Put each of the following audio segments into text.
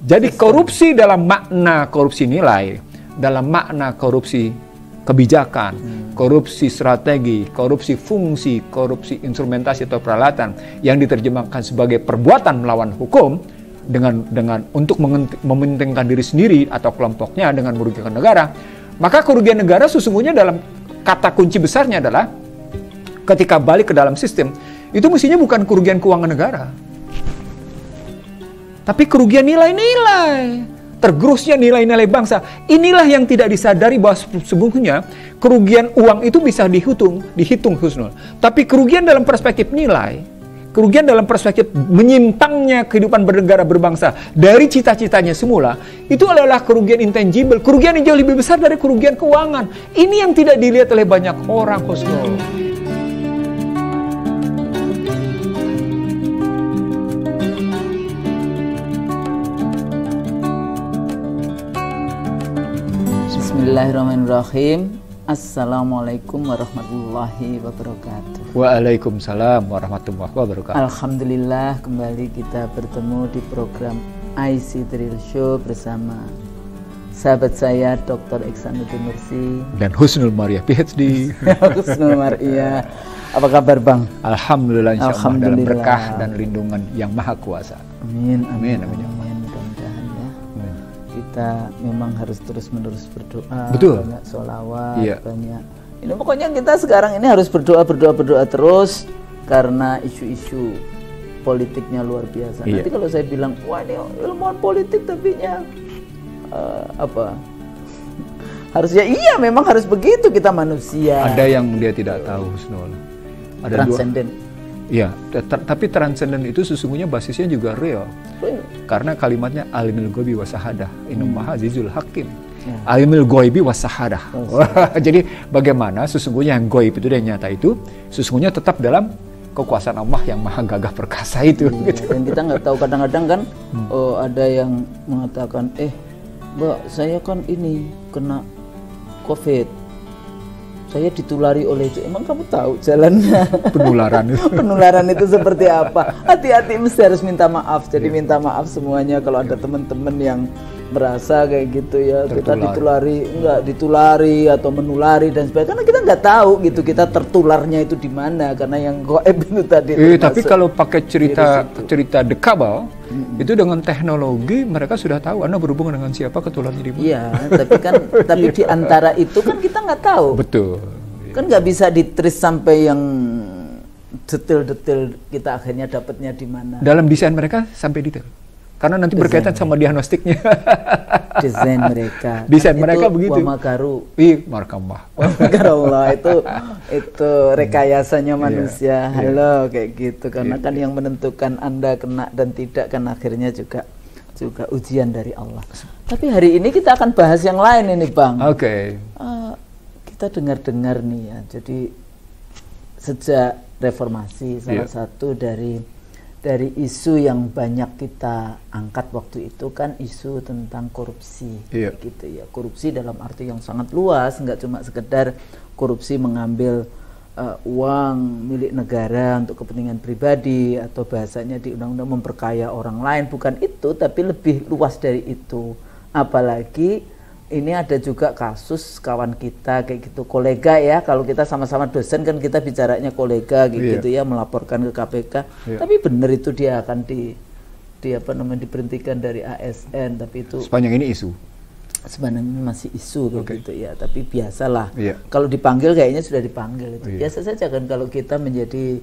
Jadi korupsi dalam makna korupsi nilai, dalam makna korupsi kebijakan, korupsi strategi, korupsi fungsi, korupsi instrumentasi atau peralatan yang diterjemahkan sebagai perbuatan melawan hukum dengan untuk mementingkan diri sendiri atau kelompoknya dengan merugikan negara, maka kerugian negara sesungguhnya dalam kata kunci besarnya adalah ketika balik ke dalam sistem itu mestinya bukan kerugian keuangan negara, tapi kerugian nilai-nilai, tergerusnya nilai-nilai bangsa. Inilah yang tidak disadari bahwa sesungguhnya kerugian uang itu bisa dihitung Husnul. Tapi kerugian dalam perspektif nilai, kerugian dalam perspektif menyimpangnya kehidupan bernegara berbangsa dari cita-citanya semula, itu adalah kerugian intangible, kerugian yang jauh lebih besar dari kerugian keuangan. Ini yang tidak dilihat oleh banyak orang, Husnul. Bismillahirrahmanirrahim. Assalamualaikum warahmatullahi wabarakatuh. Waalaikumsalam warahmatullahi wabarakatuh. Alhamdulillah kembali kita bertemu di program IC Thrill Show bersama sahabat saya Dr. Iksanuddin Nursi dan Husnul Maria PhD. Husnul Maria, apa kabar Bang? Alhamdulillah, insyaallah dalam berkah dan lindungan yang maha kuasa. Amin, amin, amin, amin. Mudah-mudahan ya. Amin. Kita memang harus terus-menerus berdoa. Betul. Banyak sholawat, iya. Banyak. Ini pokoknya kita sekarang ini harus berdoa terus karena isu-isu politiknya luar biasa. Iya. Nanti kalau saya bilang, wah ini ilmuwan politik tapinya apa? Harusnya iya, memang harus begitu, kita manusia. Ada yang dia tidak tahu, Husnul. Ada transenden. Iya, tapi transenden itu sesungguhnya basisnya juga real. Karena kalimatnya alimul ghaibi wasahadah, innallaha azizul hakim. Alimul ghaibi wasahadah. Jadi bagaimana sesungguhnya yang ghaib itu dan nyata itu sesungguhnya tetap dalam kekuasaan Allah yang maha gagah perkasa itu. Gitu. Dan kita nggak tahu, kadang-kadang kan ada yang mengatakan, Mbak, saya kan ini kena COVID, saya ditulari oleh itu. Emang kamu tahu jalannya penularan itu? Penularan itu seperti apa? Hati-hati, mesti harus minta maaf. Jadi minta maaf semuanya kalau ada teman-teman yang merasa kayak gitu ya, kita ditulari atau menulari dan sebagainya. Karena kita nggak tahu gitu, kita tertularnya itu di mana, karena yang gaib itu tadi. Tapi kalau pakai cerita dekabel, itu dengan teknologi mereka sudah tahu Anda berhubungan dengan siapa, ketularnya di mana. Iya, tapi kan di antara itu kan kita nggak tahu. Betul. Kan nggak bisa ditris sampai yang detail-detail, kita akhirnya dapatnya di mana. Dalam desain mereka sampai detail. Karena nanti berkaitan sama diagnostiknya. Desain mereka. Desain mereka begitu. Wamakaru. Markamah. Allah itu rekayasanya manusia. Halo kayak gitu. Karena kan yang menentukan Anda kena dan tidak kan akhirnya juga ujian dari Allah. Tapi hari ini kita akan bahas yang lain ini, Bang. Oke. Kita dengar-dengar nih ya. Jadi sejak reformasi salah satu dari isu yang banyak kita angkat waktu itu kan isu tentang korupsi, gitu ya. Korupsi dalam arti yang sangat luas, nggak cuma sekedar korupsi mengambil uang milik negara untuk kepentingan pribadi atau bahasanya di undang-undang memperkaya orang lain, bukan itu, tapi lebih luas dari itu. Apalagi ini ada juga kasus kawan kita kayak gitu, kolega ya, kalau kita sama-sama dosen kan kita bicaranya kolega gitu ya, melaporkan ke KPK. Tapi benar itu dia akan diberhentikan dari ASN, tapi itu sepanjang ini isu. Sebenarnya masih isu gitu ya, tapi biasalah. Kalau dipanggil kayaknya sudah dipanggil itu. Biasa saja kan kalau kita menjadi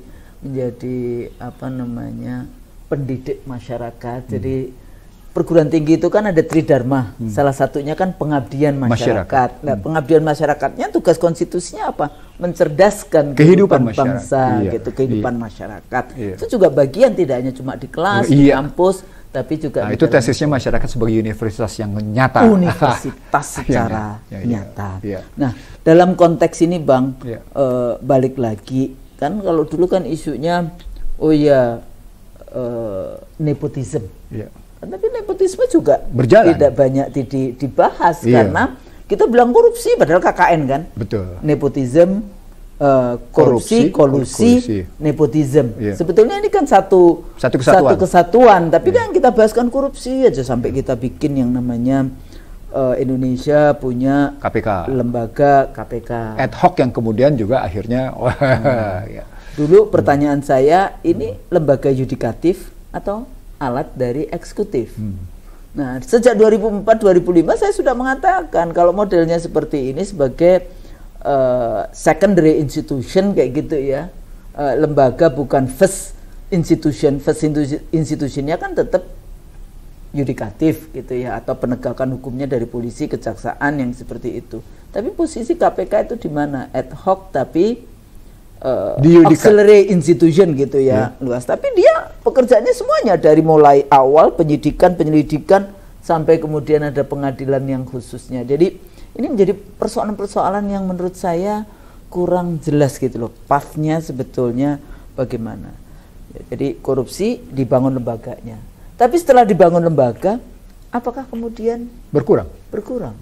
apa namanya, pendidik masyarakat. Jadi perguruan tinggi itu kan ada tridharma, salah satunya kan pengabdian masyarakat. Nah, pengabdian masyarakatnya tugas konstitusinya apa? Mencerdaskan kehidupan bangsa, gitu, kehidupan masyarakat. Itu juga bagian, tidak hanya cuma di kelas, di kampus, tapi juga itu tesisnya masyarakat sebagai universitas yang nyata. Universitas secara nyata. Nah, dalam konteks ini, Bang, balik lagi, kan kalau dulu kan isunya, nepotisme. Tapi nepotisme juga berjalan, tidak banyak dibahas karena kita bilang korupsi padahal KKN kan. Betul. Nepotisme korupsi, kolusi, nepotisme. Sebetulnya ini kan satu kesatuan, tapi kan kita bahaskan korupsi aja sampai kita bikin yang namanya Indonesia punya KPK, lembaga KPK ad hoc yang kemudian juga akhirnya ya. Dulu pertanyaan saya, ini lembaga yudikatif atau alat dari eksekutif? Nah, sejak 2004-2005 saya sudah mengatakan kalau modelnya seperti ini sebagai secondary institution kayak gitu ya, lembaga bukan first institutionnya kan tetap yudikatif gitu ya, atau penegakan hukumnya dari polisi, kejaksaan yang seperti itu. Tapi posisi KPK itu di mana? Ad hoc tapi auxiliary institution gitu ya, luas. Tapi dia pekerjaannya semuanya dari mulai awal penyidikan, penyelidikan sampai kemudian ada pengadilan yang khususnya. Jadi ini menjadi persoalan-persoalan yang menurut saya kurang jelas gitu loh, pathnya sebetulnya bagaimana. Jadi korupsi dibangun lembaganya, tapi setelah dibangun lembaga, apakah kemudian berkurang?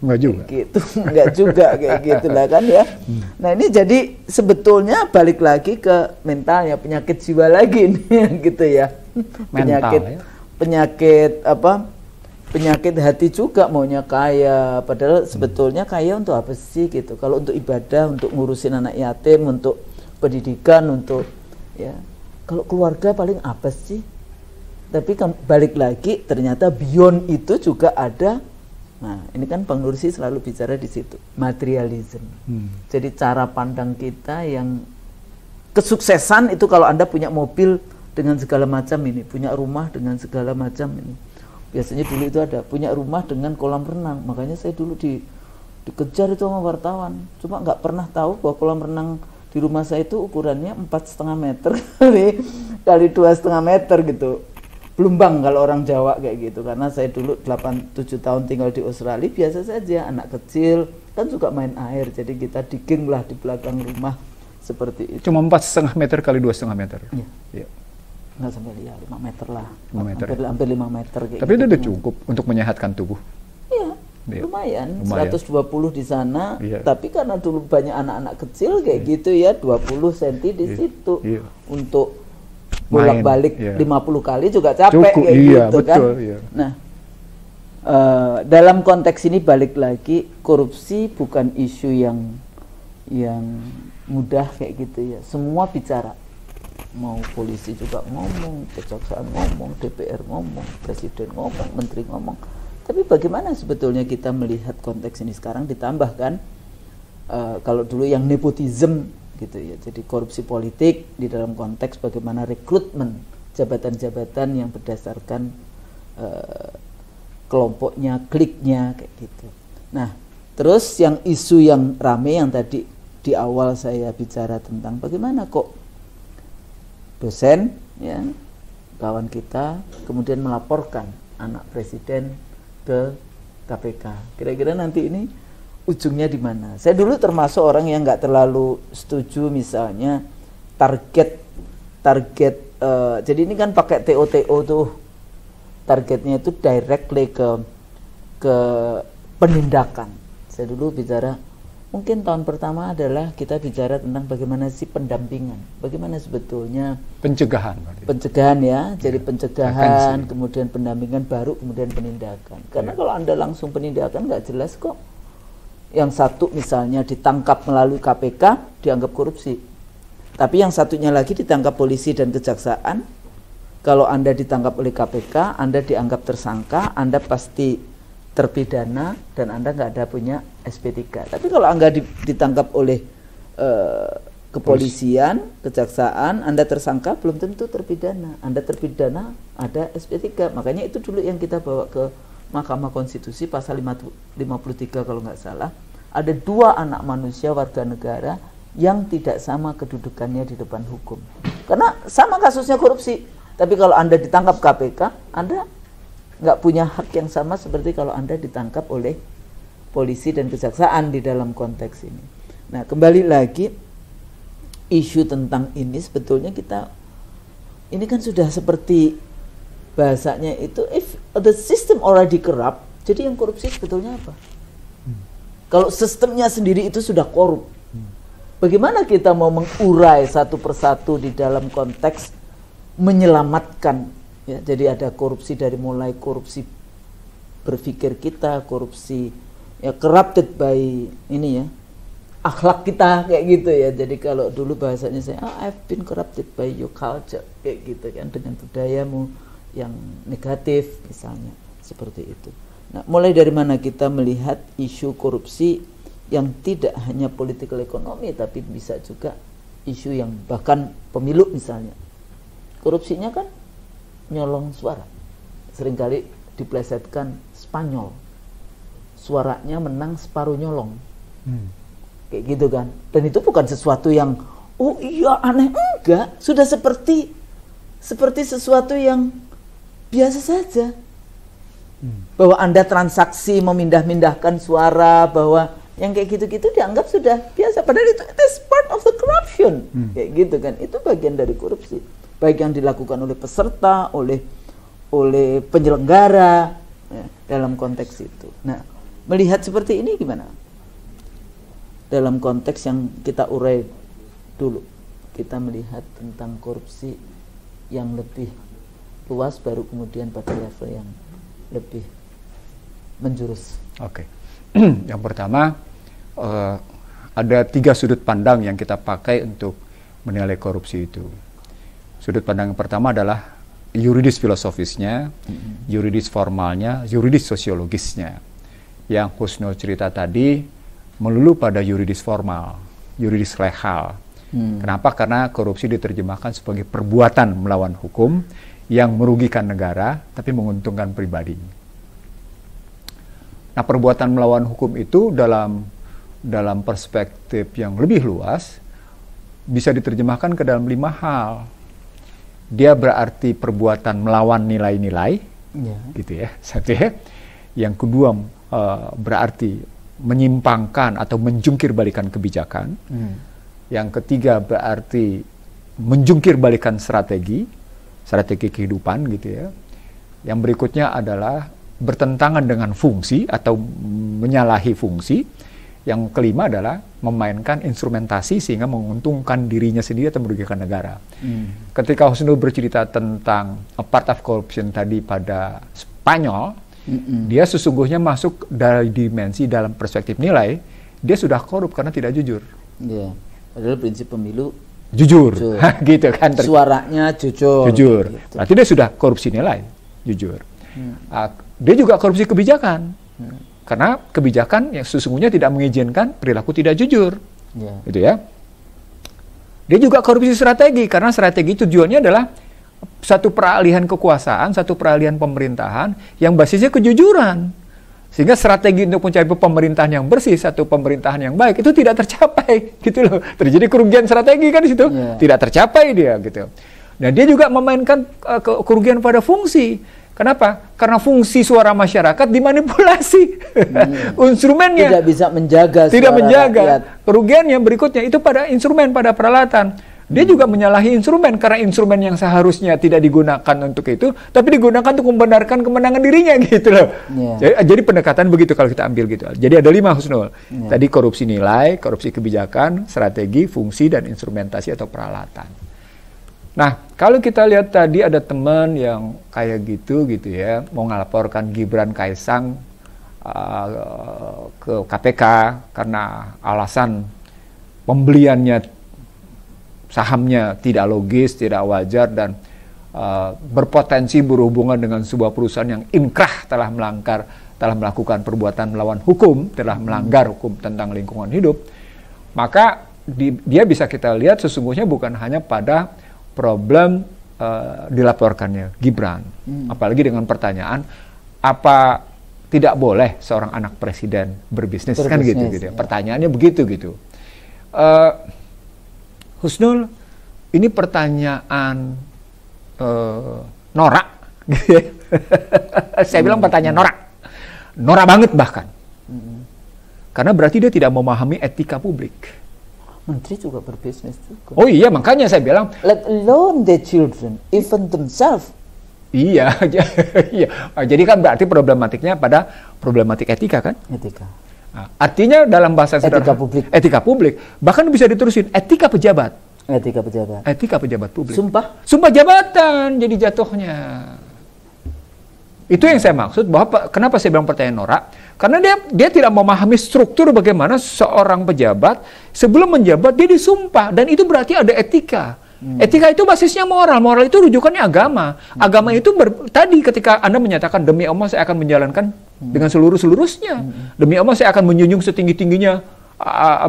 Enggak juga. Gitu, enggak juga kayak gitulah kan ya. Nah ini jadi sebetulnya balik lagi ke mentalnya, penyakit jiwa lagi nih gitu ya. Penyakit hati juga, maunya kaya, padahal sebetulnya kaya untuk apa sih gitu? Kalau untuk ibadah, untuk ngurusin anak yatim, untuk pendidikan, untuk ya. Kalau keluarga paling apa sih? Tapi kan balik lagi ternyata beyond itu juga ada. Nah, ini kan Bang Nursi selalu bicara di situ, materialism. Jadi cara pandang kita yang kesuksesan itu kalau Anda punya mobil dengan segala macam ini, punya rumah dengan segala macam ini. Biasanya dulu itu ada punya rumah dengan kolam renang, makanya saya dulu dikejar itu sama wartawan. Cuma nggak pernah tahu bahwa kolam renang di rumah saya itu ukurannya 4,5 meter kali 2,5 meter gitu. Belumbang kalau orang Jawa kayak gitu, karena saya dulu 8-7 tahun tinggal di Australia, biasa saja anak kecil kan suka main air, jadi kita digging lah di belakang rumah seperti itu. Cuma 4,5 meter kali 2,5 meter. Iya. Nggak sampai 5 meter lah, 5 meter. Hampir 5 meter kayak tapi gitu. Itu udah cukup untuk menyehatkan tubuh. Iya, lumayan. 120 di sana, tapi karena dulu banyak anak-anak kecil kayak gitu ya, 20 cm di situ. Untuk bolak-balik 50 kali juga capek kayak gitu kan. Nah, dalam konteks ini balik lagi, korupsi bukan isu yang mudah kayak gitu ya. Semua bicara. Mau polisi juga ngomong, kejaksaan ngomong, DPR ngomong, presiden ngomong, menteri ngomong. Tapi bagaimana sebetulnya kita melihat konteks ini sekarang, ditambahkan kalau dulu yang nepotisme gitu ya, jadi korupsi politik di dalam konteks bagaimana rekrutmen jabatan-jabatan yang berdasarkan kelompoknya, kliknya kayak gitu. Nah, terus yang isu yang rame yang tadi di awal saya bicara tentang bagaimana kok dosen ya, kawan kita kemudian melaporkan anak presiden ke KPK. Kira-kira nanti ini ujungnya di mana? Saya dulu termasuk orang yang nggak terlalu setuju misalnya target jadi ini kan pakai TOTO tuh, targetnya itu directly ke penindakan. Saya dulu bicara mungkin tahun pertama adalah kita bicara tentang bagaimana sih pendampingan, bagaimana sebetulnya pencegahan ya, jadi pencegahan, kemudian pendampingan, baru kemudian penindakan. Karena kalau Anda langsung penindakan nggak jelas kok. Yang satu misalnya ditangkap melalui KPK dianggap korupsi, tapi yang satunya lagi ditangkap polisi dan kejaksaan. Kalau Anda ditangkap oleh KPK, Anda dianggap tersangka, Anda pasti terpidana dan Anda nggak ada punya SP3. Tapi kalau Anda ditangkap oleh kepolisian, kejaksaan, Anda tersangka, belum tentu terpidana. Anda terpidana, ada SP3. Makanya itu dulu yang kita bawa ke Mahkamah Konstitusi, pasal 53 kalau nggak salah. Ada 2 anak manusia warga negara yang tidak sama kedudukannya di depan hukum. Karena sama kasusnya korupsi. Tapi kalau Anda ditangkap KPK, Anda nggak punya hak yang sama seperti kalau Anda ditangkap oleh polisi dan kejaksaan di dalam konteks ini. Nah, kembali lagi isu tentang ini sebetulnya ini kan sudah seperti bahasanya itu, if the system already corrupt, jadi yang korupsi sebetulnya apa? Kalau sistemnya sendiri itu sudah korup, bagaimana kita mau mengurai satu persatu di dalam konteks menyelamatkan, ya, jadi ada korupsi dari mulai korupsi berpikir kita, korupsi ya corrupted by ini ya, akhlak kita kayak gitu ya. Jadi kalau dulu bahasanya saya, I've been corrupted by your culture, kayak gitu kan, dengan budayamu yang negatif misalnya, seperti itu. Nah, mulai dari mana kita melihat isu korupsi yang tidak hanya political ekonomi, tapi bisa juga isu yang bahkan pemilu misalnya. Korupsinya kan nyolong suara, seringkali diplesetkan Spanyol, suaranya menang separuh nyolong, kayak gitu kan. Dan itu bukan sesuatu yang oh iya aneh, enggak, sudah seperti sesuatu yang biasa saja. Bahwa Anda transaksi memindah-mindahkan suara, bahwa yang kayak gitu-gitu dianggap sudah biasa, padahal itu is part of the corruption, kayak gitu kan. Itu bagian dari korupsi, baik yang dilakukan oleh peserta, oleh penyelenggara ya, dalam konteks itu. Nah, melihat seperti ini gimana? Dalam konteks yang kita urai dulu, kita melihat tentang korupsi yang lebih luas, baru kemudian pada level yang lebih menjurus. Oke. Yang pertama, ada 3 sudut pandang yang kita pakai untuk menilai korupsi itu. Sudut pandang yang pertama adalah yuridis filosofisnya, yuridis formalnya, yuridis sosiologisnya. Yang Husnul cerita tadi melulu pada yuridis formal, yuridis legal. Kenapa? Karena korupsi diterjemahkan sebagai perbuatan melawan hukum yang merugikan negara tapi menguntungkan pribadi. Nah, perbuatan melawan hukum itu dalam perspektif yang lebih luas bisa diterjemahkan ke dalam 5 hal. Dia berarti perbuatan melawan nilai-nilai, gitu ya. Satu ya. Yang kedua berarti menyimpangkan atau menjungkir balikan kebijakan. Yang ketiga berarti menjungkir balikan strategi kehidupan, gitu ya. Yang berikutnya adalah bertentangan dengan fungsi atau menyalahi fungsi. Yang kelima adalah memainkan instrumentasi sehingga menguntungkan dirinya sendiri atau merugikan negara. Ketika Husnul bercerita tentang a part of corruption tadi pada Spanyol, dia sesungguhnya masuk dari dimensi dalam perspektif nilai, dia sudah korup karena tidak jujur. Ya, padahal prinsip pemilu jujur. Gitu kan. Suaranya jujur. Gitu. Berarti dia sudah korupsi nilai, jujur. Dia juga korupsi kebijakan. Karena kebijakan yang sesungguhnya tidak mengizinkan perilaku tidak jujur. Gitu ya. Dia juga korupsi strategi, karena strategi tujuannya adalah satu peralihan kekuasaan, satu peralihan pemerintahan yang basisnya kejujuran. Sehingga strategi untuk mencari pemerintahan yang bersih, satu pemerintahan yang baik, itu tidak tercapai, gitu loh. Terjadi kerugian strategi kan di situ, tidak tercapai dia, gitu. Dan dia juga memainkan kerugian pada fungsi. Kenapa? Karena fungsi suara masyarakat dimanipulasi. Instrumennya tidak bisa menjaga. Tidak menjaga. Rakyat. Kerugian yang berikutnya itu pada instrumen, pada peralatan. Dia juga menyalahi instrumen, karena instrumen yang seharusnya tidak digunakan untuk itu, tapi digunakan untuk membenarkan kemenangan dirinya, gitu loh. Jadi pendekatan begitu kalau kita ambil gitu. Jadi ada 5, Husnul. Tadi korupsi nilai, korupsi kebijakan, strategi, fungsi, dan instrumentasi atau peralatan. Nah, kalau kita lihat tadi ada teman yang kayak gitu ya, mau ngelaporkan Gibran Kaisang ke KPK karena alasan pembeliannya sahamnya tidak logis, tidak wajar, dan berpotensi berhubungan dengan sebuah perusahaan yang inkrah telah melakukan perbuatan melawan hukum, telah melanggar hukum tentang lingkungan hidup, maka dia bisa kita lihat sesungguhnya bukan hanya pada problem dilaporkannya Gibran, apalagi dengan pertanyaan apa tidak boleh seorang anak presiden berbisnis kan gitu ya. Pertanyaannya begitu gitu. Husnul, ini pertanyaan norak. Saya bilang pertanyaan norak banget bahkan, karena berarti dia tidak memahami etika publik. Menteri juga berbisnis juga. Oh iya, makanya saya bilang, let alone the children, even themselves. Iya, iya. Jadi kan berarti problematiknya pada problematik etika kan? Etika. Nah, artinya dalam bahasa etika publik, bahkan bisa diterusin etika pejabat. Etika pejabat publik. Sumpah jabatan jadi jatuhnya. Itu yang saya maksud bahwa kenapa saya bilang pertanyaan norak? Karena dia tidak memahami struktur bagaimana seorang pejabat sebelum menjabat dia disumpah, dan itu berarti ada etika. Etika itu basisnya moral. Moral itu rujukannya agama. Agama itu tadi ketika Anda menyatakan demi Allah saya akan menjalankan dengan seluruh-seluruhnya. Demi Allah saya akan menjunjung setinggi-tingginya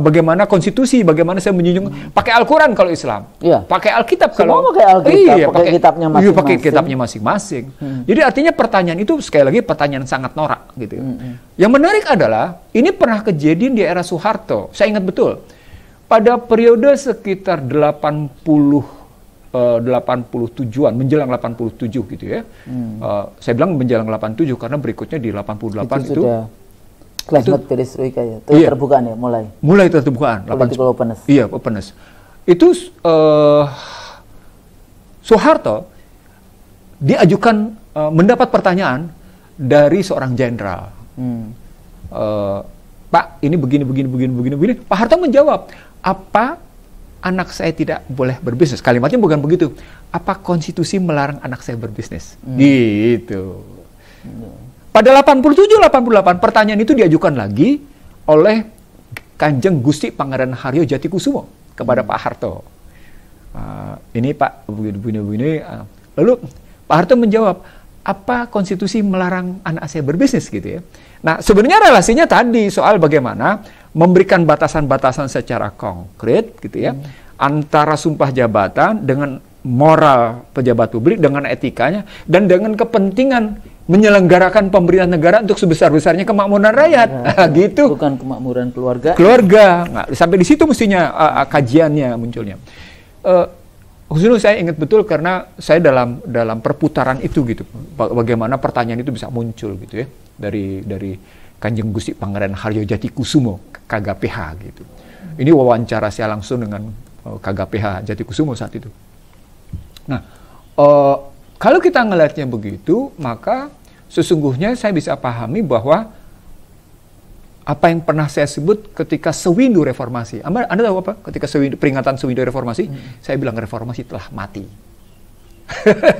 bagaimana konstitusi, bagaimana saya menjunjung pakai Al-Quran kalau Islam. Pakai Alkitab kalau pakai Alkitab, pakai kitabnya masing-masing. Pakai kitabnya masing-masing. Jadi artinya pertanyaan itu sekali lagi pertanyaan sangat norak gitu. Yang menarik adalah ini pernah kejadian di era Soeharto. Saya ingat betul. Pada periode sekitar 87-an, menjelang 87 gitu ya. Saya bilang menjelang 87 karena berikutnya di 88 itu Glasnost perestroika ya. Terbukaan ya mulai terbukaan. Political openness. Iya, openness. Itu Soeharto diajukan mendapat pertanyaan dari seorang jenderal. Pak, ini begini. Pak Harto menjawab, apa anak saya tidak boleh berbisnis? Kalimatnya bukan begitu. Apa konstitusi melarang anak saya berbisnis? Gitu. Pada 87-88 pertanyaan itu diajukan lagi oleh Kanjeng Gusti Pangeran Haryo Jatikusumo kepada Pak Harto. Ini Pak, begini. Lalu Pak Harto menjawab, apa konstitusi melarang anak saya berbisnis gitu ya. Nah, sebenarnya relasinya tadi soal bagaimana memberikan batasan-batasan secara konkret gitu ya, antara sumpah jabatan dengan moral pejabat publik, dengan etikanya, dan dengan kepentingan menyelenggarakan pemerintahan negara untuk sebesar-besarnya kemakmuran rakyat. Gitu. Bukan kemakmuran keluarga. Nah, sampai di situ mestinya kajiannya munculnya. Khususnya saya ingat betul karena saya dalam perputaran itu gitu, bagaimana pertanyaan itu bisa muncul gitu ya dari Kanjeng Gusti Pangeran Haryo Jatikusumo KGPH gitu. Ini wawancara saya langsung dengan KGPH Jatikusumo saat itu. Nah, kalau kita ngelihatnya begitu, maka sesungguhnya saya bisa pahami bahwa apa yang pernah saya sebut ketika sewindu reformasi. Anda tahu apa? Ketika peringatan sewindu reformasi, saya bilang reformasi telah mati.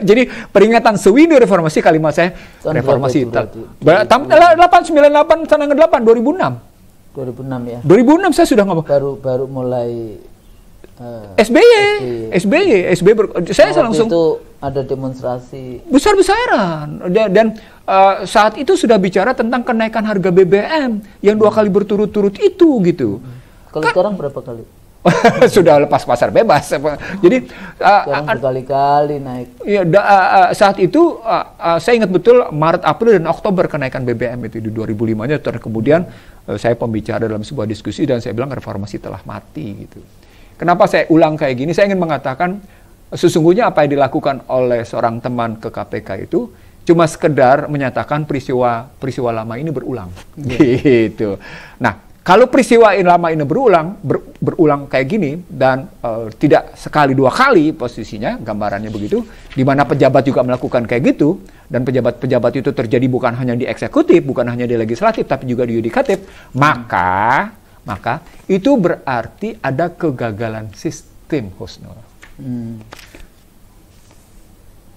Jadi peringatan sewindu reformasi, kalimat saya reformasi. 898 Sananga 8 2006. 2006 ya. 2006 saya sudah ngomong. Baru mulai SBY. Saya langsung itu ada demonstrasi besar-besaran dan saat itu sudah bicara tentang kenaikan harga BBM yang 2 kali berturut-turut itu gitu. Kalau sekarang berapa kali? Sudah lepas pasar bebas. Jadi sekarang berkali-kali naik. Ya, saat itu saya ingat betul Maret, April, dan Oktober kenaikan BBM itu di 2005-nya. Kemudian saya pembicara dalam sebuah diskusi dan saya bilang reformasi telah mati gitu. Kenapa saya ulang kayak gini? Saya ingin mengatakan sesungguhnya apa yang dilakukan oleh seorang teman ke KPK itu cuma sekedar menyatakan peristiwa lama ini berulang. Gitu. Nah, kalau peristiwa lama ini berulang kayak gini dan tidak sekali 2 kali posisinya, gambarannya begitu, di mana pejabat juga melakukan kayak gitu, dan pejabat-pejabat itu terjadi bukan hanya di eksekutif, bukan hanya di legislatif, tapi juga di yudikatif, maka itu berarti ada kegagalan sistem, Husnul.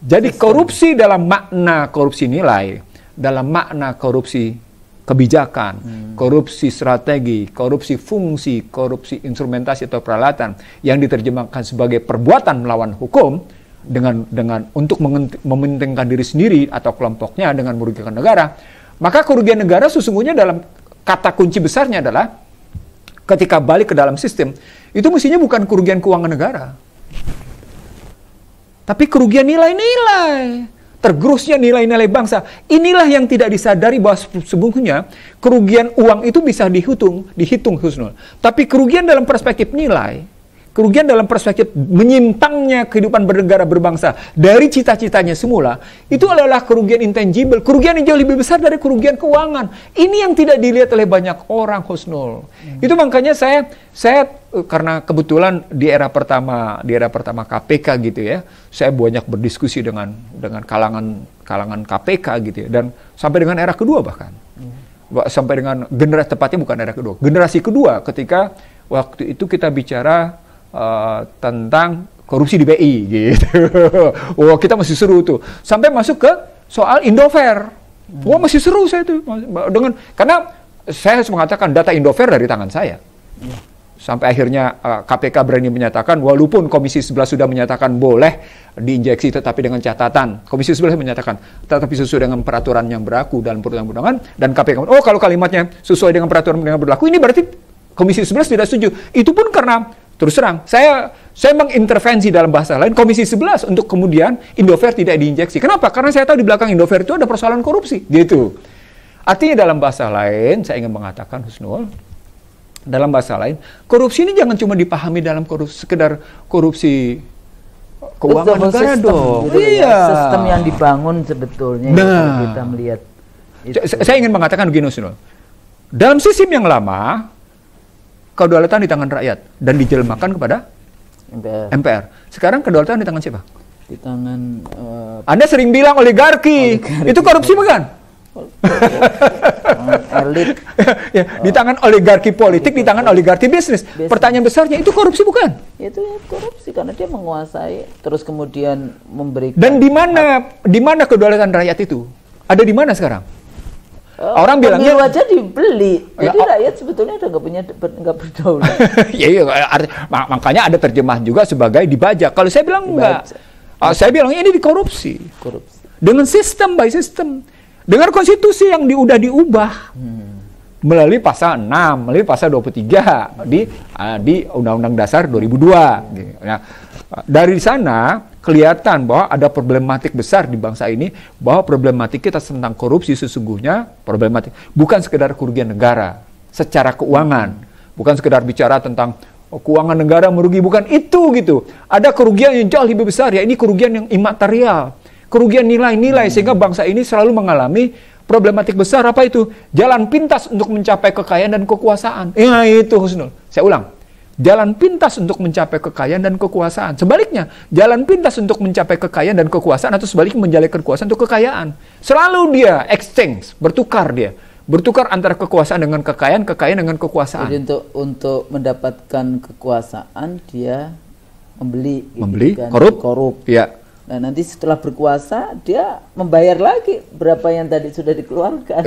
Jadi korupsi dalam makna korupsi nilai, dalam makna korupsi kebijakan, korupsi strategi, korupsi fungsi, korupsi instrumentasi atau peralatan yang diterjemahkan sebagai perbuatan melawan hukum dengan untuk mementingkan diri sendiri atau kelompoknya dengan merugikan negara, maka kerugian negara sesungguhnya dalam kata kunci besarnya adalah ketika balik ke dalam sistem, itu mestinya bukan kerugian keuangan negara. Tapi kerugian nilai-nilai. Tergerusnya nilai-nilai bangsa. Inilah yang tidak disadari bahwa sesungguhnya kerugian uang itu bisa dihitung Husnul. Tapi kerugian dalam perspektif nilai, kerugian dalam perspektif menyimpangnya kehidupan bernegara berbangsa dari cita-citanya semula, itu adalah kerugian intangible, kerugian yang jauh lebih besar dari kerugian keuangan. Ini yang tidak dilihat oleh banyak orang, Husnul. Itu makanya saya karena kebetulan di era pertama KPK gitu ya, saya banyak berdiskusi dengan kalangan KPK gitu ya, dan sampai dengan era kedua bahkan. sampai dengan generasi, tepatnya bukan era kedua, generasi kedua ketika waktu itu kita bicara tentang korupsi di BI gitu. Wah, kita masih seru tuh. Sampai masuk ke soal Indofair. Wah, masih seru saya tuh karena saya harus mengatakan data Indofair dari tangan saya. Sampai akhirnya KPK berani menyatakan, walaupun Komisi 11 sudah menyatakan boleh diinjeksi, tetapi dengan catatan. Komisi 11 menyatakan, tetapi sesuai dengan peraturan yang berlaku dalam perundang-undangan, dan KPK, oh kalau kalimatnya sesuai dengan peraturan yang berlaku, ini berarti Komisi 11 tidak setuju. Itu pun karena, terus terang, saya mengintervensi dalam bahasa lain, Komisi 11 untuk kemudian Indofair tidak diinjeksi. Kenapa? Karena saya tahu di belakang Indofair itu ada persoalan korupsi. Gitu. Artinya dalam bahasa lain, saya ingin mengatakan, Husnul, dalam bahasa lain, korupsi ini jangan cuma dipahami dalam sekedar korupsi keuangan negara dong. Gitu iya. Sistem yang dibangun sebetulnya kalau kita melihat. Saya ingin mengatakan begini, Husnul. Dalam sistem yang lama, kedaulatan di tangan rakyat dan dijelmakan kepada MPR. Sekarang kedaulatan di tangan siapa? Di tangan. Anda sering bilang oligarki. Itu korupsi bukan? Elit. Ya, di tangan oligarki politik, di tangan oligarki bisnis. Pertanyaan besarnya, itu korupsi bukan? Itu ya korupsi karena dia menguasai, terus kemudian memberikan. Dan di mana kedaulatan rakyat itu? Ada di mana sekarang? Orang bilangnya aja dibeli. Jadi rakyat sebetulnya udah nggak berdaulat. Iya, makanya ada terjemahan juga sebagai dibajak. Kalau saya bilang enggak. Saya bilang ini dikorupsi. Korupsi. Dengan sistem by sistem. Dengan konstitusi yang udah diubah melalui pasal 6, melalui pasal 23 di Undang-Undang Dasar 2002. Nah, dari sana kelihatan bahwa ada problematik besar di bangsa ini, bahwa problematik kita tentang korupsi sesungguhnya problematik bukan sekedar kerugian negara secara keuangan, bukan sekedar bicara tentang keuangan negara merugi, bukan itu gitu. Ada kerugian yang jauh lebih besar, ya ini kerugian yang imaterial. Kerugian nilai-nilai sehingga bangsa ini selalu mengalami problematik besar. Apa itu? Jalan pintas untuk mencapai kekayaan dan kekuasaan. Ya itu, Husnul. Saya ulang. Jalan pintas untuk mencapai kekayaan dan kekuasaan. Sebaliknya, jalan pintas untuk mencapai kekayaan dan kekuasaan atau sebaliknya menjalankan kekuasaan untuk kekayaan. Selalu dia exchange, bertukar dia. Bertukar antara kekuasaan dengan kekayaan, kekayaan dengan kekuasaan. Jadi untuk mendapatkan kekuasaan dia membeli gitu kan? Korup. Ya. Nah, nanti setelah berkuasa, dia membayar lagi berapa yang tadi sudah dikeluarkan.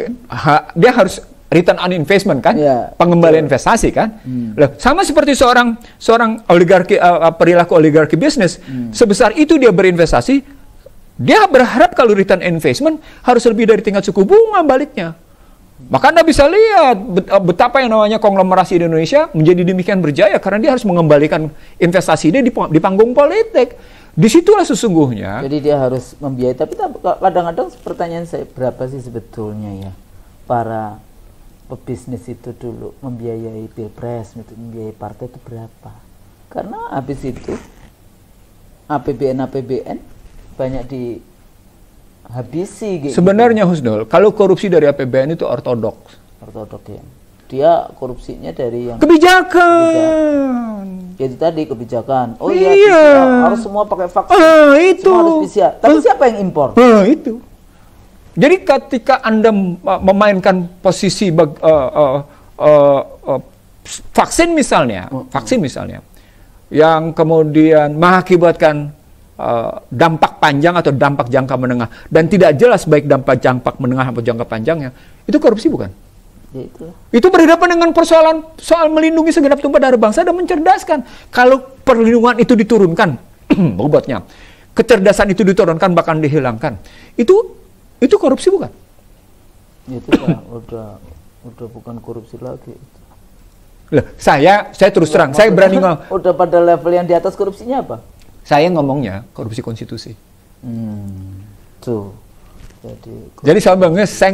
Dia harus return on investment kan? Ya, pengembalian investasi kan? Loh, sama seperti seorang oligarki, perilaku oligarki bisnis. Sebesar itu dia berinvestasi, dia berharap kalau return on investment harus lebih dari tingkat suku bunga baliknya. Maka Anda bisa lihat betapa yang namanya konglomerasi di Indonesia menjadi demikian berjaya karena dia harus mengembalikan investasi dia di panggung politik. Disitulah sesungguhnya. Jadi dia harus membiayai. Tapi kadang-kadang pertanyaan saya, berapa sih sebetulnya ya para pebisnis itu dulu membiayai pilpres, membiayai partai itu berapa? Karena habis itu APBN banyak dihabisi. Gitu. Sebenarnya Husnul, kalau korupsi dari APBN itu ortodoks. Ortodoks ya. Dia korupsinya dari yang kebijakan. Jadi tadi kebijakan. Oh iya, PCR. Harus semua pakai vaksin. Itu. Semua harus PCR. Tapi siapa yang impor? Itu. Jadi ketika Anda memainkan posisi vaksin misalnya, yang kemudian mengakibatkan dampak panjang atau dampak jangka menengah dan tidak jelas baik dampak jangka menengah atau jangka panjangnya, itu korupsi bukan? Ya, itu berhadapan dengan persoalan soal melindungi segenap tumpah darah bangsa dan mencerdaskan. Kalau perlindungan itu diturunkan, bobotnya, kecerdasan itu diturunkan bahkan dihilangkan, itu korupsi bukan? Itu udah bukan korupsi lagi. Loh, saya terus terang, saya berani ngomong. Udah pada level yang di atas korupsinya apa? Saya ngomongnya korupsi konstitusi. Tuh. Jadi saya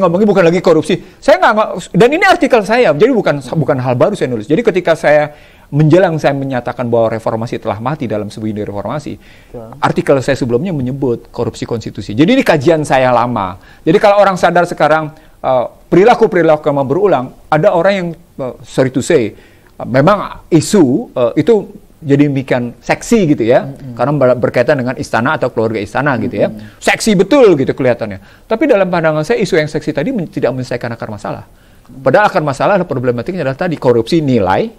ngomongnya bukan lagi korupsi. Saya nggak, dan ini artikel saya, jadi bukan hal baru saya nulis. Jadi ketika saya menyatakan bahwa reformasi telah mati dalam sebuah ide reformasi, artikel saya sebelumnya menyebut korupsi konstitusi. Jadi ini kajian saya lama. Jadi kalau orang sadar sekarang perilaku yang berulang, ada orang yang sorry to say, memang isu itu jadi demikian seksi gitu ya, karena berkaitan dengan istana atau keluarga istana gitu ya, seksi betul gitu kelihatannya. Tapi dalam pandangan saya isu yang seksi tadi tidak menyelesaikan akar masalah. Padahal akar masalah problematiknya adalah tadi korupsi nilai,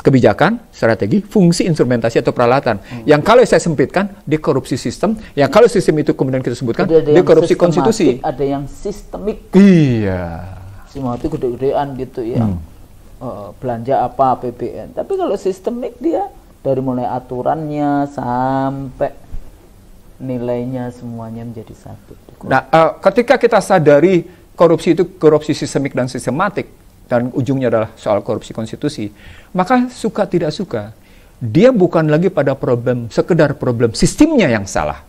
kebijakan, strategi, fungsi, instrumentasi atau peralatan. Yang kalau saya sempitkan, dia korupsi sistem. Yang kalau sistem itu kemudian kita sebutkan, dia korupsi konstitusi. Ada yang sistemik. Iya. Sistematik gede-gedean gitu ya. Belanja apa APBN. Tapi kalau sistemik dia dari mulai aturannya sampai nilainya semuanya menjadi satu. Nah, ketika kita sadari korupsi itu korupsi sistemik dan sistematik, dan ujungnya adalah soal korupsi konstitusi, maka suka tidak suka, dia bukan lagi pada sekedar problem sistemnya yang salah,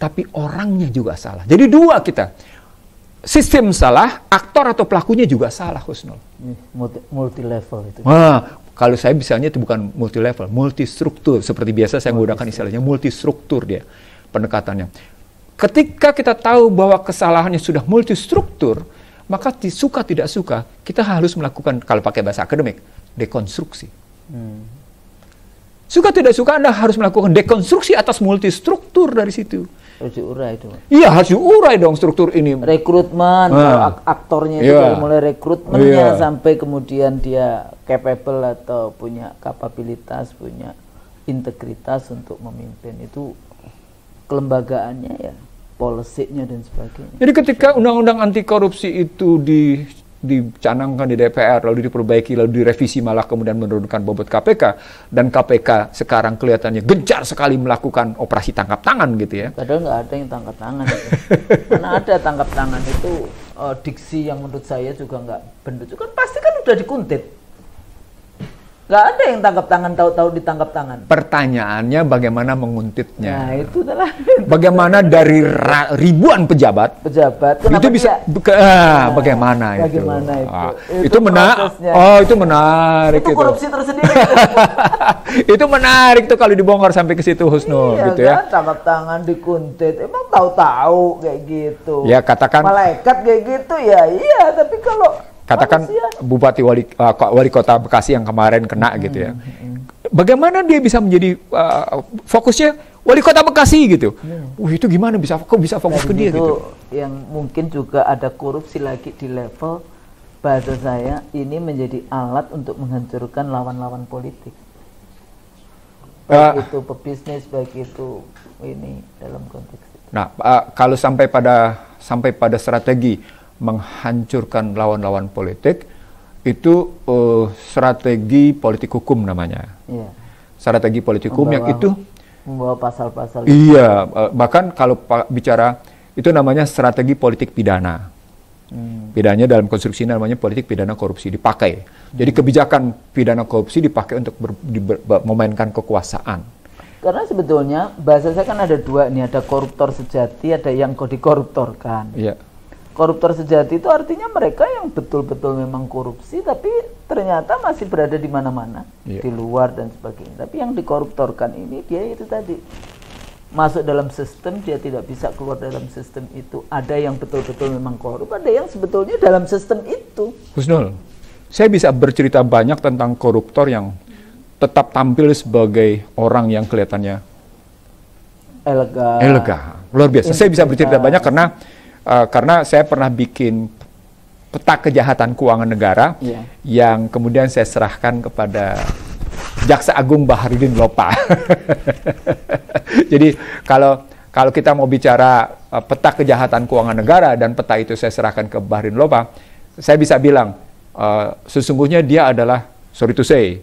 tapi orangnya juga salah. Jadi dua kita, sistem salah, aktor atau pelakunya juga salah, Husnul. Multi level itu. Kalau saya misalnya itu bukan multi level, multi struktur, seperti biasa saya menggunakan istilahnya multi struktur dia pendekatannya. Ketika kita tahu bahwa kesalahannya sudah multi struktur, maka suka tidak suka, kita harus melakukan, kalau pakai bahasa akademik, dekonstruksi. Suka tidak suka, Anda harus melakukan dekonstruksi atas multistruktur dari situ. Harus diurai itu. Iya, harus diurai dong struktur ini. Rekrutmen, kalau aktornya itu dari mulai rekrutmennya sampai kemudian dia capable atau punya kapabilitas, punya integritas untuk memimpin, itu kelembagaannya ya, policy-nya dan sebagainya. Jadi ketika undang-undang anti korupsi itu dicanangkan di DPR, lalu diperbaiki, lalu direvisi, malah kemudian menurunkan bobot KPK, dan KPK sekarang kelihatannya gencar sekali melakukan operasi tangkap tangan gitu ya. Padahal nggak ada yang tangkap tangan itu. Karena ada tangkap tangan itu diksi yang menurut saya juga nggak benar. Kan pasti kan udah dikuntit. Nggak ada yang tangkap tangan tahu-tahu ditangkap tangan. Pertanyaannya bagaimana menguntitnya? Nah itu adalah. Bagaimana dari ribuan pejabat itu bisa bagaimana itu? Bagaimana itu? Itu menarik. Itu korupsi tersendiri. Itu menarik tuh kalau dibongkar sampai ke situ, Husnul, iya, gitu ya. Kan, tangkap tangan dikuntit, emang tahu-tahu kayak gitu. Ya katakan. Malaikat kayak gitu ya, iya. Tapi kalau katakan Bupati Wali Kota Bekasi yang kemarin kena gitu ya. Bagaimana dia bisa menjadi fokusnya Wali Kota Bekasi gitu? Itu gimana kok bisa fokus ke dia gitu? Yang mungkin juga ada korupsi lagi di level bahasa saya ini menjadi alat untuk menghancurkan lawan-lawan politik. Baik itu pebisnis, baik itu ini dalam konteks itu. Nah, kalau sampai pada strategi menghancurkan lawan-lawan politik, itu strategi politik hukum namanya. Iya. Strategi politik hukum yang itu membawa pasal-pasal. Iya, bahkan kalau bicara itu namanya strategi politik pidana. Pidananya dalam konstruksi namanya politik pidana korupsi dipakai. Jadi kebijakan pidana korupsi dipakai untuk memainkan kekuasaan. Karena sebetulnya bahasa saya kan ada dua nih, ada koruptor sejati, ada yang dikoruptorkan. Iya. Koruptor sejati itu artinya mereka yang betul-betul memang korupsi, tapi ternyata masih berada di mana-mana, di luar dan sebagainya. Tapi yang dikoruptorkan ini dia itu tadi masuk dalam sistem, dia tidak bisa keluar dalam sistem itu. Ada yang betul-betul memang korup, ada yang sebetulnya dalam sistem itu. Husnul, saya bisa bercerita banyak tentang koruptor yang tetap tampil sebagai orang yang kelihatannya elegan, luar biasa. Saya bisa bercerita banyak karena saya pernah bikin peta kejahatan keuangan negara yang kemudian saya serahkan kepada Jaksa Agung Baharudin Lopa. Jadi kalau kita mau bicara peta kejahatan keuangan negara dan peta itu saya serahkan ke Baharudin Lopa, saya bisa bilang sesungguhnya dia adalah, sorry to say,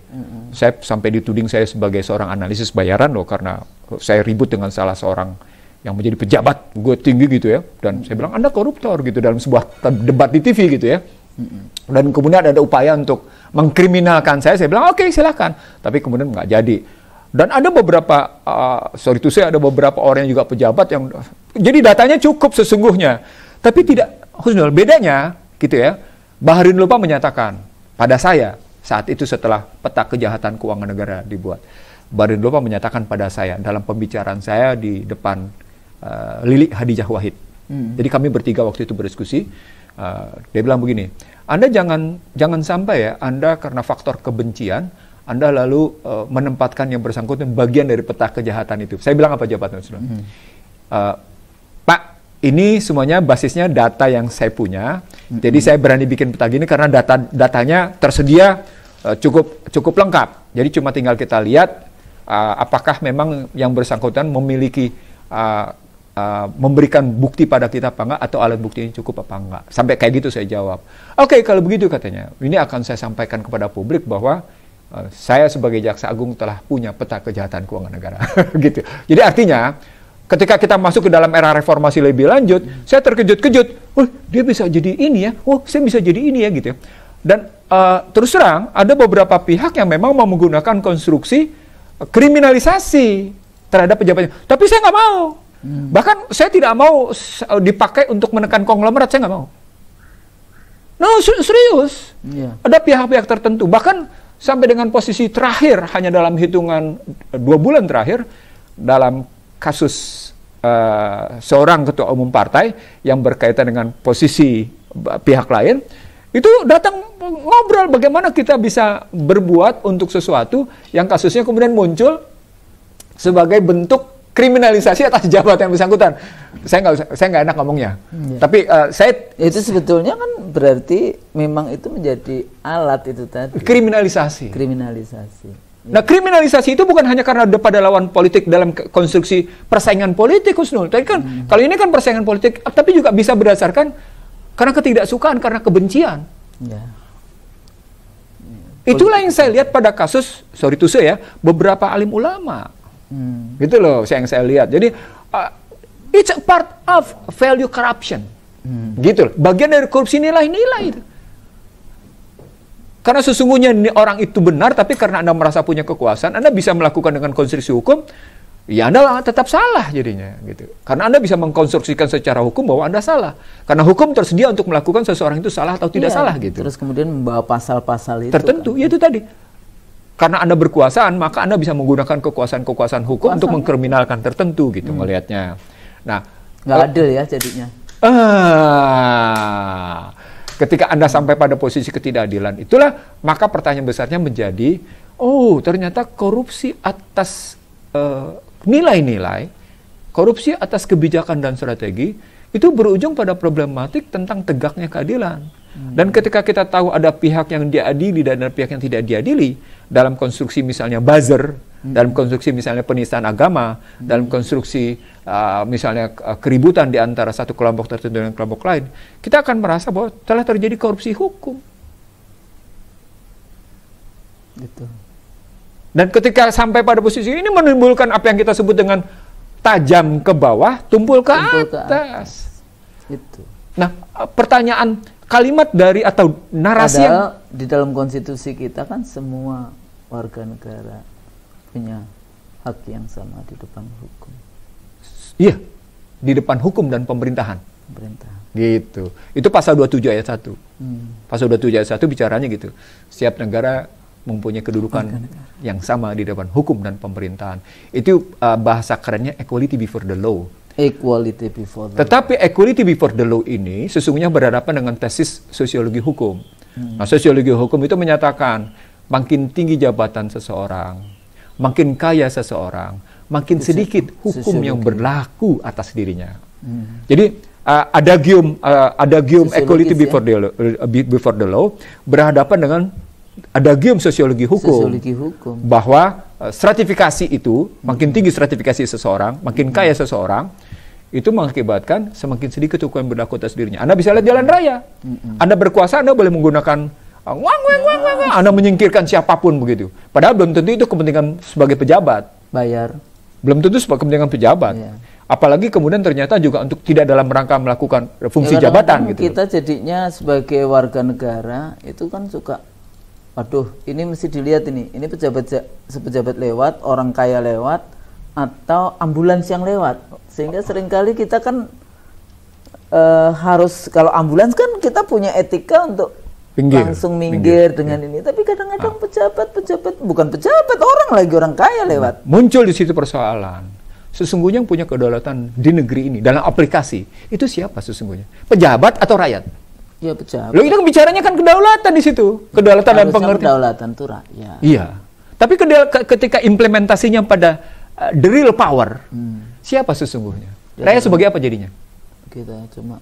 saya sampai dituding saya sebagai seorang analisis bayaran loh, karena saya ribut dengan salah seorang yang menjadi pejabat gue tinggi gitu ya, dan saya bilang Anda koruptor gitu dalam sebuah debat di TV gitu ya. Dan kemudian ada upaya untuk mengkriminalkan saya bilang oke, silakan, tapi kemudian nggak jadi. Dan ada beberapa sorry to say, ada beberapa orang yang juga pejabat yang jadi datanya cukup sesungguhnya, tapi tidak. Husnul, bedanya gitu ya, Baharudin Lopa menyatakan pada saya saat itu setelah peta kejahatan keuangan negara dibuat, Baharudin Lopa menyatakan pada saya dalam pembicaraan saya di depan Lili Hadijah Wahid. Jadi kami bertiga waktu itu berdiskusi. Dia bilang begini, Anda jangan sampai ya, Anda karena faktor kebencian, Anda lalu menempatkan yang bersangkutan bagian dari peta kejahatan itu. Saya bilang apa jawabannya? Pak, ini semuanya basisnya data yang saya punya. Jadi saya berani bikin peta gini karena datanya tersedia cukup lengkap. Jadi cuma tinggal kita lihat apakah memang yang bersangkutan memiliki memberikan bukti pada kita apa enggak, atau alat bukti ini cukup apa enggak. Sampai kayak gitu saya jawab. Oke, kalau begitu katanya, ini akan saya sampaikan kepada publik bahwa saya sebagai Jaksa Agung telah punya peta kejahatan keuangan negara. Gitu. Jadi artinya ketika kita masuk ke dalam era reformasi lebih lanjut, saya terkejut-kejut. Oh, dia bisa jadi ini ya. Oh, saya bisa jadi ini ya gitu. Dan terus terang ada beberapa pihak yang memang mau menggunakan konstruksi kriminalisasi terhadap pejabatnya. Tapi saya nggak mau. Bahkan saya tidak mau dipakai untuk menekan konglomerat. Saya nggak mau. No, serius. Ada pihak-pihak tertentu. Bahkan sampai dengan posisi terakhir, hanya dalam hitungan 2 bulan terakhir, dalam kasus seorang ketua umum partai yang berkaitan dengan posisi pihak lain, itu datang ngobrol bagaimana kita bisa berbuat untuk sesuatu yang kasusnya kemudian muncul sebagai bentuk kriminalisasi atas jabatan yang bersangkutan. Saya nggak enak ngomongnya. Tapi saya itu sebetulnya kan berarti memang itu menjadi alat itu tadi. Kriminalisasi. Nah, kriminalisasi itu bukan hanya karena pada lawan politik dalam konstruksi persaingan politik, Husnul. Tapi kan kalau ini kan persaingan politik, tapi juga bisa berdasarkan karena ketidaksukaan, karena kebencian. Itulah yang saya lihat pada kasus, sorry to say ya, beberapa alim ulama. Gitu loh, yang saya lihat. Jadi it's a part of value corruption. Gitu loh. Bagian dari korupsi nilai-nilai itu. Karena sesungguhnya orang itu benar, tapi karena Anda merasa punya kekuasaan, Anda bisa melakukan dengan konstruksi hukum, ya Anda tetap salah jadinya. Gitu. Karena Anda bisa mengkonstruksikan secara hukum bahwa Anda salah. Karena hukum tersedia untuk melakukan seseorang itu salah atau tidak salah. Gitu. Terus kemudian membawa pasal-pasal itu. Tertentu, kan? Ya itu tadi. Karena Anda berkuasaan, maka Anda bisa menggunakan kekuasaan-kekuasaan hukum untuk mengkriminalkan tertentu, gitu melihatnya. Nah, nggak adil ya jadinya. Ketika Anda sampai pada posisi ketidakadilan, itulah maka pertanyaan besarnya menjadi, oh ternyata korupsi atas nilai-nilai, korupsi atas kebijakan dan strategi, itu berujung pada problematik tentang tegaknya keadilan. Dan ketika kita tahu ada pihak yang diadili dan ada pihak yang tidak diadili, dalam konstruksi misalnya buzzer, dalam konstruksi misalnya penistaan agama, dalam konstruksi misalnya keributan di antara satu kelompok tertentu dengan kelompok lain, kita akan merasa bahwa telah terjadi korupsi hukum. Gitu. Dan ketika sampai pada posisi ini menimbulkan apa yang kita sebut dengan tajam ke bawah, tumpul ke atas. Itu. Nah, pertanyaan kalimat dari atau narasi padahal di dalam konstitusi kita kan semua warga negara punya hak yang sama di depan hukum. Iya, di depan hukum dan pemerintahan. Gitu. Itu pasal 27 ayat 1. Pasal 27 ayat 1 bicaranya gitu. Setiap negara mempunyai kedudukan yang sama di depan hukum dan pemerintahan. Itu bahasa kerennya equality before the law. Equality before the law. Tetapi equality before the law ini sesungguhnya berhadapan dengan tesis sosiologi hukum. Nah, sosiologi hukum itu menyatakan makin tinggi jabatan seseorang, makin kaya seseorang, makin sedikit hukum yang berlaku atas dirinya. Jadi adagium equality before the law berhadapan dengan adagium sosiologi hukum. Bahwa stratifikasi itu, makin tinggi stratifikasi seseorang, makin kaya seseorang, itu mengakibatkan semakin sedikit hukum yang berlaku atas dirinya. Anda bisa lihat jalan raya. Anda berkuasa, Anda boleh menggunakan Anda menyingkirkan siapapun begitu. Padahal belum tentu itu kepentingan sebagai pejabat. Bayar. Belum tentu sebagai kepentingan pejabat. Apalagi kemudian ternyata juga untuk tidak dalam rangka melakukan fungsi jabatan. Gitu. Kita jadinya sebagai warga negara itu kan suka, waduh, ini mesti dilihat ini pejabat lewat, orang kaya lewat, atau ambulans yang lewat. Sehingga seringkali kita kan harus, kalau ambulans kan kita punya etika untuk langsung minggir dengan ini. Tapi kadang-kadang pejabat, bukan pejabat, orang kaya lewat. Muncul di situ persoalan. Sesungguhnya yang punya kedaulatan di negeri ini, dalam aplikasi, itu siapa sesungguhnya? Pejabat atau rakyat? Ya pejabat. Loh, itu bicaranya kan kedaulatan di situ. Kedaulatan dan pengertian. Kedaulatan itu rakyat. Iya. Tapi ketika implementasinya pada the real power, siapa sesungguhnya? Rakyat sebagai apa jadinya? kita cuma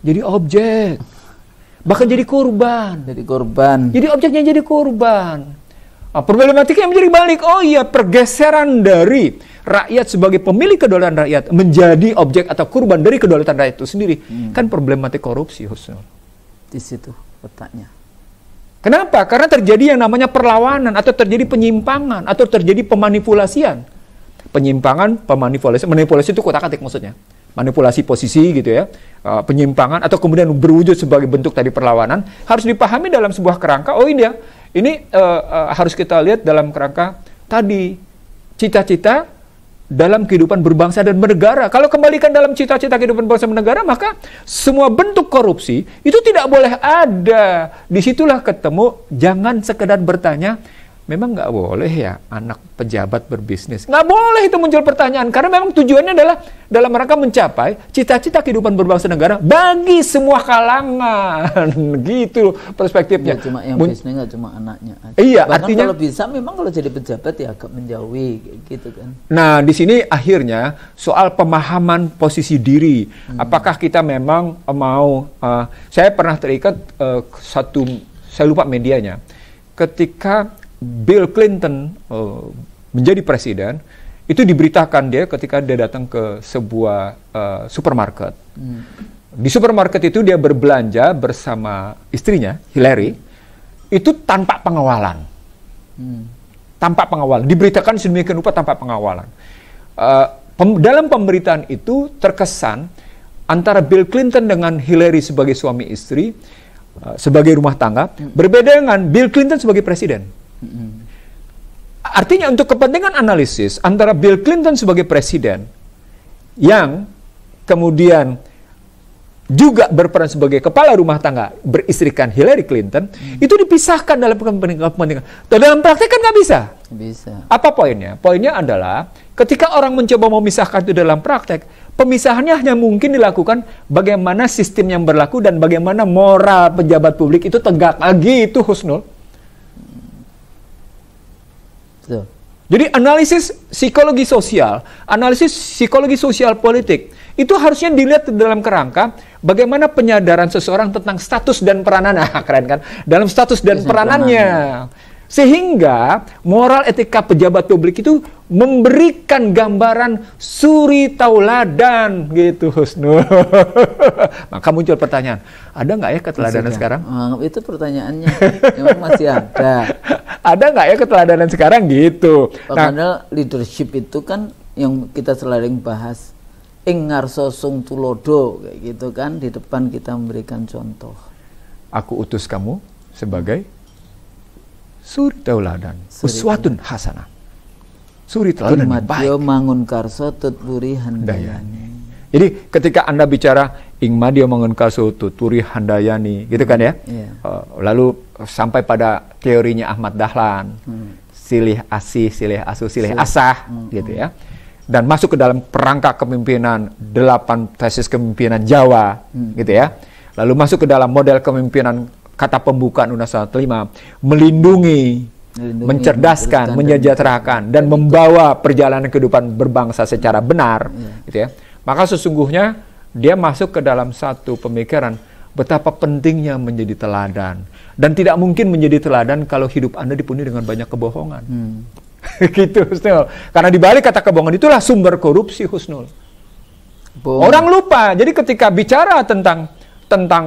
jadi objek, bahkan jadi korban. Jadi objeknya jadi korban. Nah, problematiknya menjadi balik. Oh iya, pergeseran dari rakyat sebagai pemilik kedaulatan rakyat menjadi objek atau korban dari kedaulatan rakyat itu sendiri. Kan problematik korupsi, Husnul. Di situ letaknya. Kenapa? Karena terjadi yang namanya perlawanan, atau terjadi penyimpangan, atau terjadi pemanipulasian. Penyimpangan, manipulasi itu kotak-atik maksudnya. Manipulasi posisi gitu ya, penyimpangan, atau kemudian berwujud sebagai bentuk tadi perlawanan, harus dipahami dalam sebuah kerangka. Oh ini harus kita lihat dalam kerangka tadi, cita-cita dalam kehidupan berbangsa dan bernegara. Kalau kembalikan dalam cita-cita kehidupan berbangsa dan bernegara, maka semua bentuk korupsi itu tidak boleh ada. Disitulah ketemu, jangan sekedar bertanya, memang nggak boleh ya anak pejabat berbisnis? Nggak boleh itu muncul pertanyaan, karena memang tujuannya adalah dalam rangka mencapai cita-cita kehidupan berbangsa dan negara bagi semua kalangan. Gitu perspektifnya. Nggak cuma yang bisnis, nggak cuma anaknya aja. Iya, bahkan artinya kalau bisa memang kalau jadi pejabat ya agak menjauhi gitu kan. Nah, di sini akhirnya soal pemahaman posisi diri. Apakah kita memang mau, saya pernah terikat saya lupa medianya, ketika Bill Clinton menjadi presiden, itu diberitakan dia ketika dia datang ke sebuah supermarket. Di supermarket itu dia berbelanja bersama istrinya, Hillary, itu tanpa pengawalan. Tanpa pengawalan. Diberitakan sedemikian rupa tanpa pengawalan. Dalam pemberitaan itu terkesan antara Bill Clinton dengan Hillary sebagai suami istri, sebagai rumah tangga, berbeda dengan Bill Clinton sebagai presiden. Artinya untuk kepentingan analisis antara Bill Clinton sebagai presiden yang kemudian juga berperan sebagai kepala rumah tangga beristrikan Hillary Clinton, itu dipisahkan dalam kepentingan. Dalam praktek kan nggak bisa. Apa poinnya? Poinnya adalah ketika orang mencoba memisahkan itu dalam praktek, pemisahannya hanya mungkin dilakukan bagaimana sistem yang berlaku dan bagaimana moral pejabat publik itu tegak lagi, itu Husnul. Jadi analisis psikologi sosial politik itu harusnya dilihat dalam kerangka bagaimana penyadaran seseorang tentang status dan peranannya, keren kan? Dalam status dan peranannya. Sehingga moral etika pejabat publik itu memberikan gambaran suri tauladan gitu, Husnul. Maka muncul pertanyaan, ada nggak ya keteladanan sekarang? Itu pertanyaannya, memang masih ada. Ada nggak ya keteladanan sekarang gitu? Padahal leadership itu kan yang kita sering bahas, ngarso sung tulodo kayak gitu kan, di depan kita memberikan contoh. Aku utus kamu sebagai suri tauladan, uswatun hasanah. Suri tauladan yang baik. Mangun karso tutpuri handayani. Jadi ketika Anda bicara ingmadio mangun karso tutpuri handayani, gitu kan ya? Lalu sampai pada teorinya Ahmad Dahlan, silih asih, silih asuh, silih asah, gitu ya. Dan masuk ke dalam perangkat kepemimpinan 8 tesis kepemimpinan Jawa, gitu ya. Lalu masuk ke dalam model kepemimpinan kata pembukaan Undang-Undang 45, melindungi, mencerdaskan, menyejahterakan, dan membawa perjalanan kehidupan berbangsa secara benar, gitu ya. Maka sesungguhnya dia masuk ke dalam satu pemikiran betapa pentingnya menjadi teladan, dan tidak mungkin menjadi teladan kalau hidup Anda dipenuhi dengan banyak kebohongan. Gitu, Husnul. Karena di balik kata kebohongan itulah sumber korupsi, Husnul. Orang lupa. Jadi ketika bicara tentang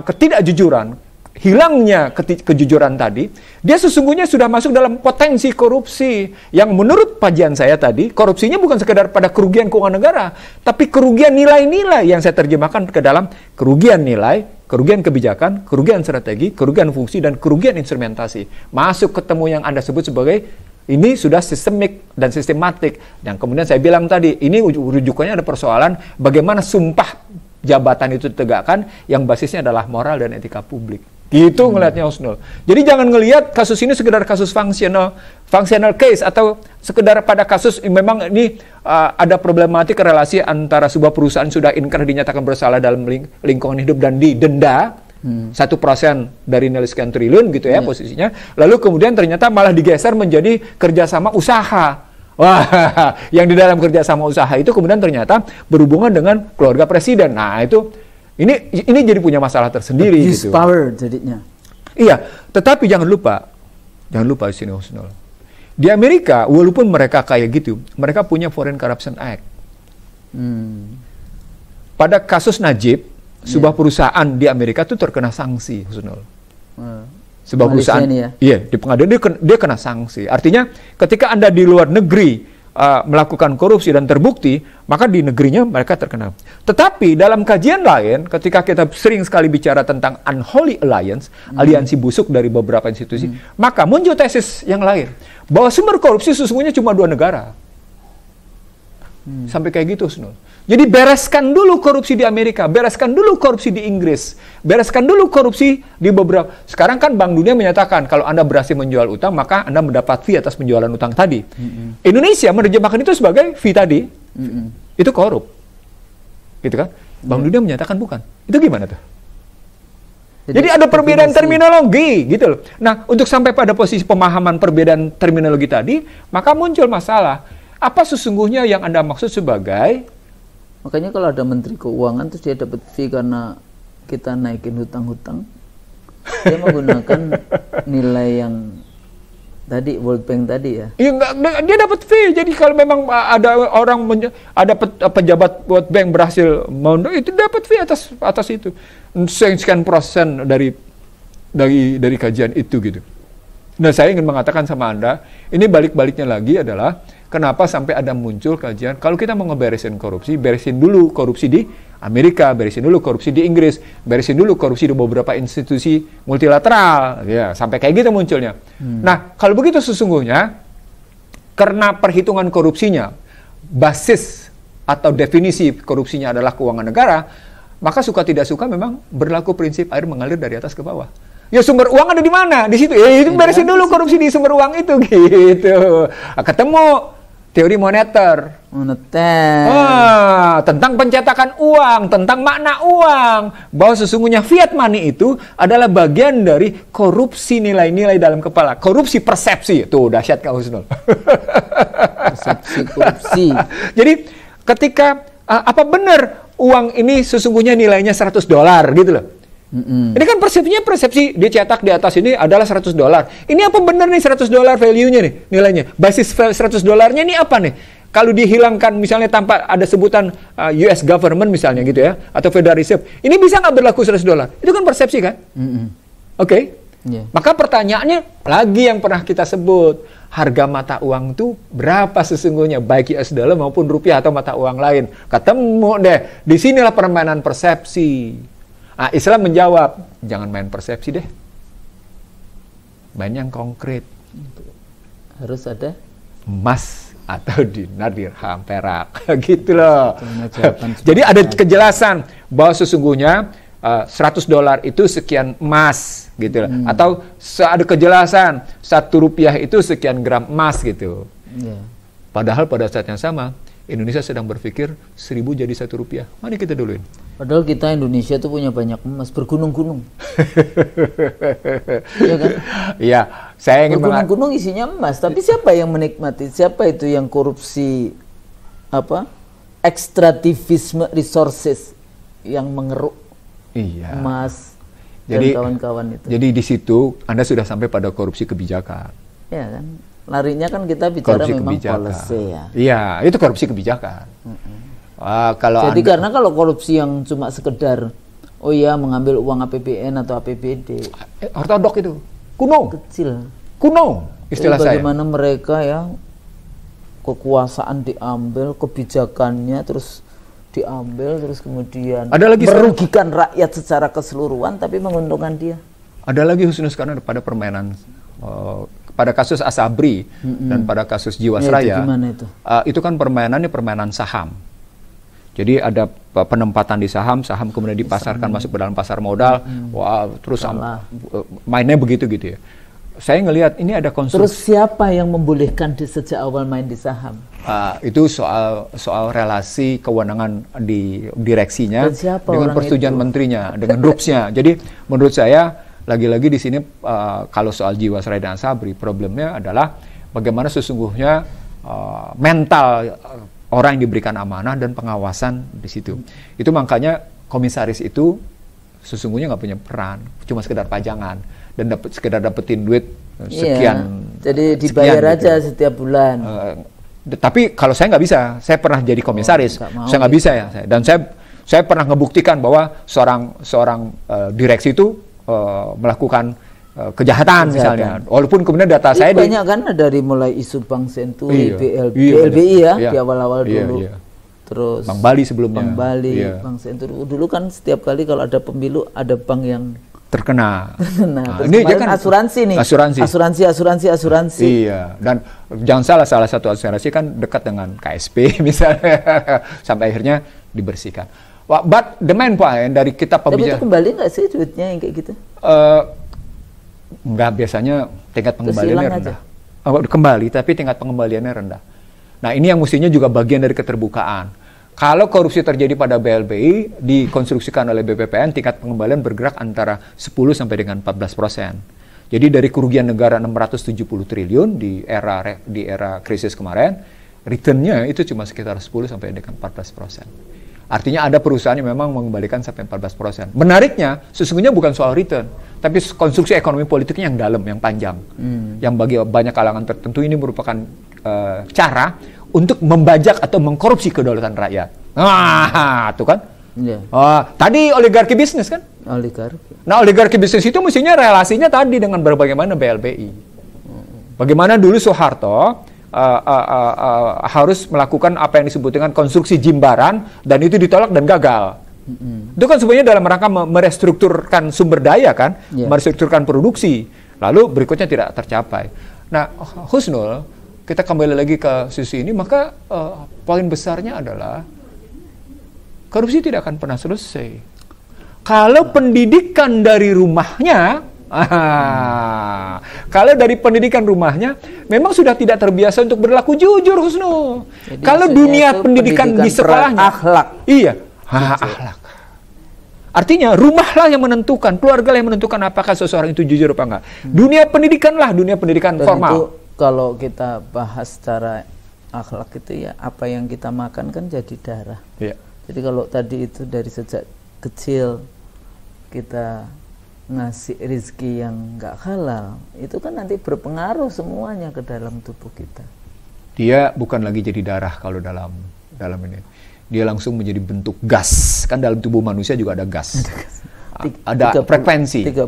ketidakjujuran, hilangnya kejujuran tadi, dia sesungguhnya sudah masuk dalam potensi korupsi yang menurut kajian saya tadi, korupsinya bukan sekedar pada kerugian keuangan negara, tapi kerugian nilai-nilai yang saya terjemahkan ke dalam kerugian nilai, kerugian kebijakan, kerugian strategi, kerugian fungsi, dan kerugian instrumentasi. Masuk ketemu yang Anda sebut sebagai ini sudah sistemik dan sistematik. Dan kemudian saya bilang tadi, ini rujukannya ada persoalan bagaimana sumpah jabatan itu ditegakkan yang basisnya adalah moral dan etika publik. Gitu ngelihatnya Husnul. Jadi jangan ngelihat kasus ini sekedar kasus functional case atau sekedar pada kasus memang ini ada problematik relasi antara sebuah perusahaan sudah inkrah dinyatakan bersalah dalam lingkungan hidup dan didenda 1% dari nilai sekian triliun gitu ya posisinya. Lalu kemudian ternyata malah digeser menjadi kerjasama usaha Wah, yang di dalam kerjasama usaha itu kemudian ternyata berhubungan dengan keluarga presiden. Nah, itu ini jadi punya masalah tersendiri abuse gitu. Power jadinya. Iya, tetapi jangan lupa di sini Husnul. Di Amerika, walaupun mereka kayak gitu, mereka punya Foreign Corruption Act. Pada kasus Najib, sebuah perusahaan di Amerika itu terkena sanksi, Husnul. Sebuah perusahaan, iya, di pengadilan dia kena sanksi. Artinya, ketika Anda di luar negeri melakukan korupsi dan terbukti, maka di negerinya mereka terkena. Tetapi dalam kajian lain, ketika kita sering sekali bicara tentang unholy alliance, aliansi busuk dari beberapa institusi, maka muncul tesis yang lain, bahwa sumber korupsi sesungguhnya cuma 2 negara. Sampai kayak gitu, Husnul. Jadi bereskan dulu korupsi di Amerika, bereskan dulu korupsi di Inggris, bereskan dulu korupsi di beberapa. Sekarang kan Bank Dunia menyatakan kalau Anda berhasil menjual utang, maka Anda mendapat fee atas penjualan utang tadi. Indonesia menerjemahkan itu sebagai fee tadi, itu korup, gitu kan? Bank Dunia menyatakan bukan. Itu gimana tuh? Jadi ada perbedaan terminologi, gitu loh. Nah, untuk sampai pada posisi pemahaman perbedaan terminologi tadi, maka muncul masalah. Apa sesungguhnya yang Anda maksud sebagai... Makanya kalau ada Menteri Keuangan terus dia dapat fee karena kita naikin hutang-hutang, dia menggunakan nilai yang tadi World Bank tadi ya. Iya, dia dapat fee. Jadi kalau memang ada orang ada pejabat World Bank berhasil itu dapat fee atas itu. Sekian persen dari kajian itu gitu. Nah, saya ingin mengatakan sama Anda, ini balik-baliknya lagi adalah kenapa sampai ada muncul kajian, kalau kita mau ngeberesin korupsi, beresin dulu korupsi di Amerika, beresin dulu korupsi di Inggris, beresin dulu korupsi di beberapa institusi multilateral, ya, sampai kayak gitu munculnya. Nah, kalau begitu sesungguhnya, karena perhitungan korupsinya, basis atau definisi korupsinya adalah keuangan negara, maka suka tidak suka memang berlaku prinsip air mengalir dari atas ke bawah. Ya sumber uang ada di mana? Di situ. Itu beresin dulu korupsi di sumber uang itu gitu. Ketemu teori moneter. Tentang pencetakan uang, tentang makna uang, bahwa sesungguhnya fiat money itu adalah bagian dari korupsi nilai-nilai dalam kepala. Korupsi persepsi. Tuh dahsyat Kak Husnul. Persepsi korupsi. Jadi ketika apa benar uang ini sesungguhnya nilainya $100 gitu loh. Ini kan persepsi dicetak di atas ini adalah $100. Ini apa benar nih $100 value-nya nih, nilainya? Basis $100-nya ini apa nih? Kalau dihilangkan misalnya tanpa ada sebutan US government misalnya gitu ya, atau Federal Reserve, ini bisa nggak berlaku $100? Itu kan persepsi kan? Oke. Yeah. Maka pertanyaannya lagi yang pernah kita sebut, harga mata uang itu berapa sesungguhnya, baik US dollar maupun rupiah atau mata uang lain. Ketemu deh, disinilah permainan persepsi. Nah, Islam menjawab, jangan main persepsi deh. Main yang konkret. Harus ada emas atau dinar, dirham, perak. Gitu loh. Jadi ada kejelasan bahwa sesungguhnya $100 itu sekian emas gitu loh. Atau ada kejelasan ₹1 itu sekian gram emas gitu. Padahal pada saat yang sama Indonesia sedang berpikir 1.000 jadi ₹1. Mari kita duluin. Padahal kita Indonesia tuh punya banyak emas, bergunung-gunung. Iya kan? Iya, saya ingin bergunung-gunung isinya emas, tapi siapa yang menikmati? Siapa itu yang korupsi ekstraktivisme resources yang mengeruk emas dan kawan-kawan itu. Jadi di situ Anda sudah sampai pada korupsi kebijakan. Iya kan? Larinya kan kita bicara korupsi memang kebijakan. Policy ya. Iya, itu korupsi kebijakan. Jadi karena kalau korupsi yang cuma sekedar mengambil uang APBN atau APBD, ortodok itu kuno, kecil, kuno istilah saya. Bagaimana mereka ya kekuasaan diambil, kebijakannya terus diambil, terus kemudian merugikan rakyat secara keseluruhan, tapi menguntungkan dia. Ada lagi khusus karena pada permainan pada kasus Asabri dan pada kasus Jiwasraya, itu kan permainannya permainan saham. Jadi ada penempatan di saham kemudian dipasarkan masuk ke dalam pasar modal, terus mainnya begitu gitu ya. Saya ngelihat ini ada konstruksi. Terus siapa yang membolehkan sejak awal main di saham? Itu soal relasi kewenangan di direksinya dengan persetujuan menterinya, dengan RUPS-nya. Jadi menurut saya lagi-lagi di sini kalau soal Jiwasraya dan Asabri, problemnya adalah bagaimana sesungguhnya mental orang yang diberikan amanah dan pengawasan di situ. Itu makanya komisaris itu sesungguhnya nggak punya peran, cuma sekedar pajangan dan sekedar dapetin duit sekian. Jadi dibayar sekian, aja gitu. setiap bulan. Tapi kalau saya nggak bisa, saya pernah jadi komisaris, saya nggak bisa ya. Dan saya pernah ngebuktikan bahwa seorang direksi itu melakukan kejahatan misalnya. Walaupun kemudian data saya banyak kan dari mulai isu Bank Senturi, BLBI ya di awal-awal dulu. Terus Bank Bali sebelumnya. Bank Bali, Bank Senturi. Dulu kan setiap kali kalau ada pemilu ada bank yang terkena. Nah, ini kan asuransi nih. Asuransi. Iya. Dan jangan salah satu asuransi kan dekat dengan KSP misalnya sampai akhirnya dibersihkan. But the main point dari kita pembicaraan. Tapi itu kembali nggak sih duitnya yang kayak gitu? Enggak, biasanya tingkat pengembaliannya rendah. Kembali, tapi tingkat pengembaliannya rendah. Nah, ini yang mestinya juga bagian dari keterbukaan. Kalau korupsi terjadi pada BLBI, dikonstruksikan oleh BPPN, tingkat pengembalian bergerak antara 10 sampai dengan 14%. Jadi dari kerugian negara 670 triliun di era krisis kemarin, returnnya itu cuma sekitar 10 sampai dengan 14%. Artinya ada perusahaan yang memang mengembalikan sampai 14%. Menariknya, sesungguhnya bukan soal return, tapi konstruksi ekonomi politiknya yang dalam, yang panjang. Yang bagi banyak kalangan tertentu ini merupakan cara untuk membajak atau mengkorupsi kedaulatan rakyat. Nah, itu kan. Yeah. Tadi oligarki bisnis kan? Oligarki. Nah, oligarki bisnis itu mestinya relasinya tadi dengan bagaimana BLBI. Bagaimana dulu Soeharto harus melakukan apa yang disebut dengan konstruksi Jimbaran dan itu ditolak dan gagal. Itu kan sebenarnya dalam rangka merestrukturkan sumber daya kan, merestrukturkan produksi. Lalu berikutnya tidak tercapai. Nah, Husnul, kita kembali lagi ke sisi ini, maka poin besarnya adalah korupsi tidak akan pernah selesai. Kalau pendidikan dari rumahnya, kalau dari pendidikan rumahnya memang sudah tidak terbiasa untuk berlaku jujur, Husnul. Kalau dunia pendidikan di sekolahnya, akhlak. Iya, akhlak. Artinya rumahlah yang menentukan, keluarga yang menentukan apakah seseorang itu jujur apa enggak. Dunia pendidikanlah, dunia pendidikan dan formal. Itu, kalau kita bahas secara akhlak itu ya, apa yang kita makan kan jadi darah. Iya. Jadi kalau tadi itu dari sejak kecil kita ngasih rezeki yang nggak halal, itu kan nanti berpengaruh semuanya ke dalam tubuh kita. Dia bukan lagi jadi darah kalau dalam ini. Dia langsung menjadi bentuk gas. Kan dalam tubuh manusia juga ada gas. Ada frekuensi. 30.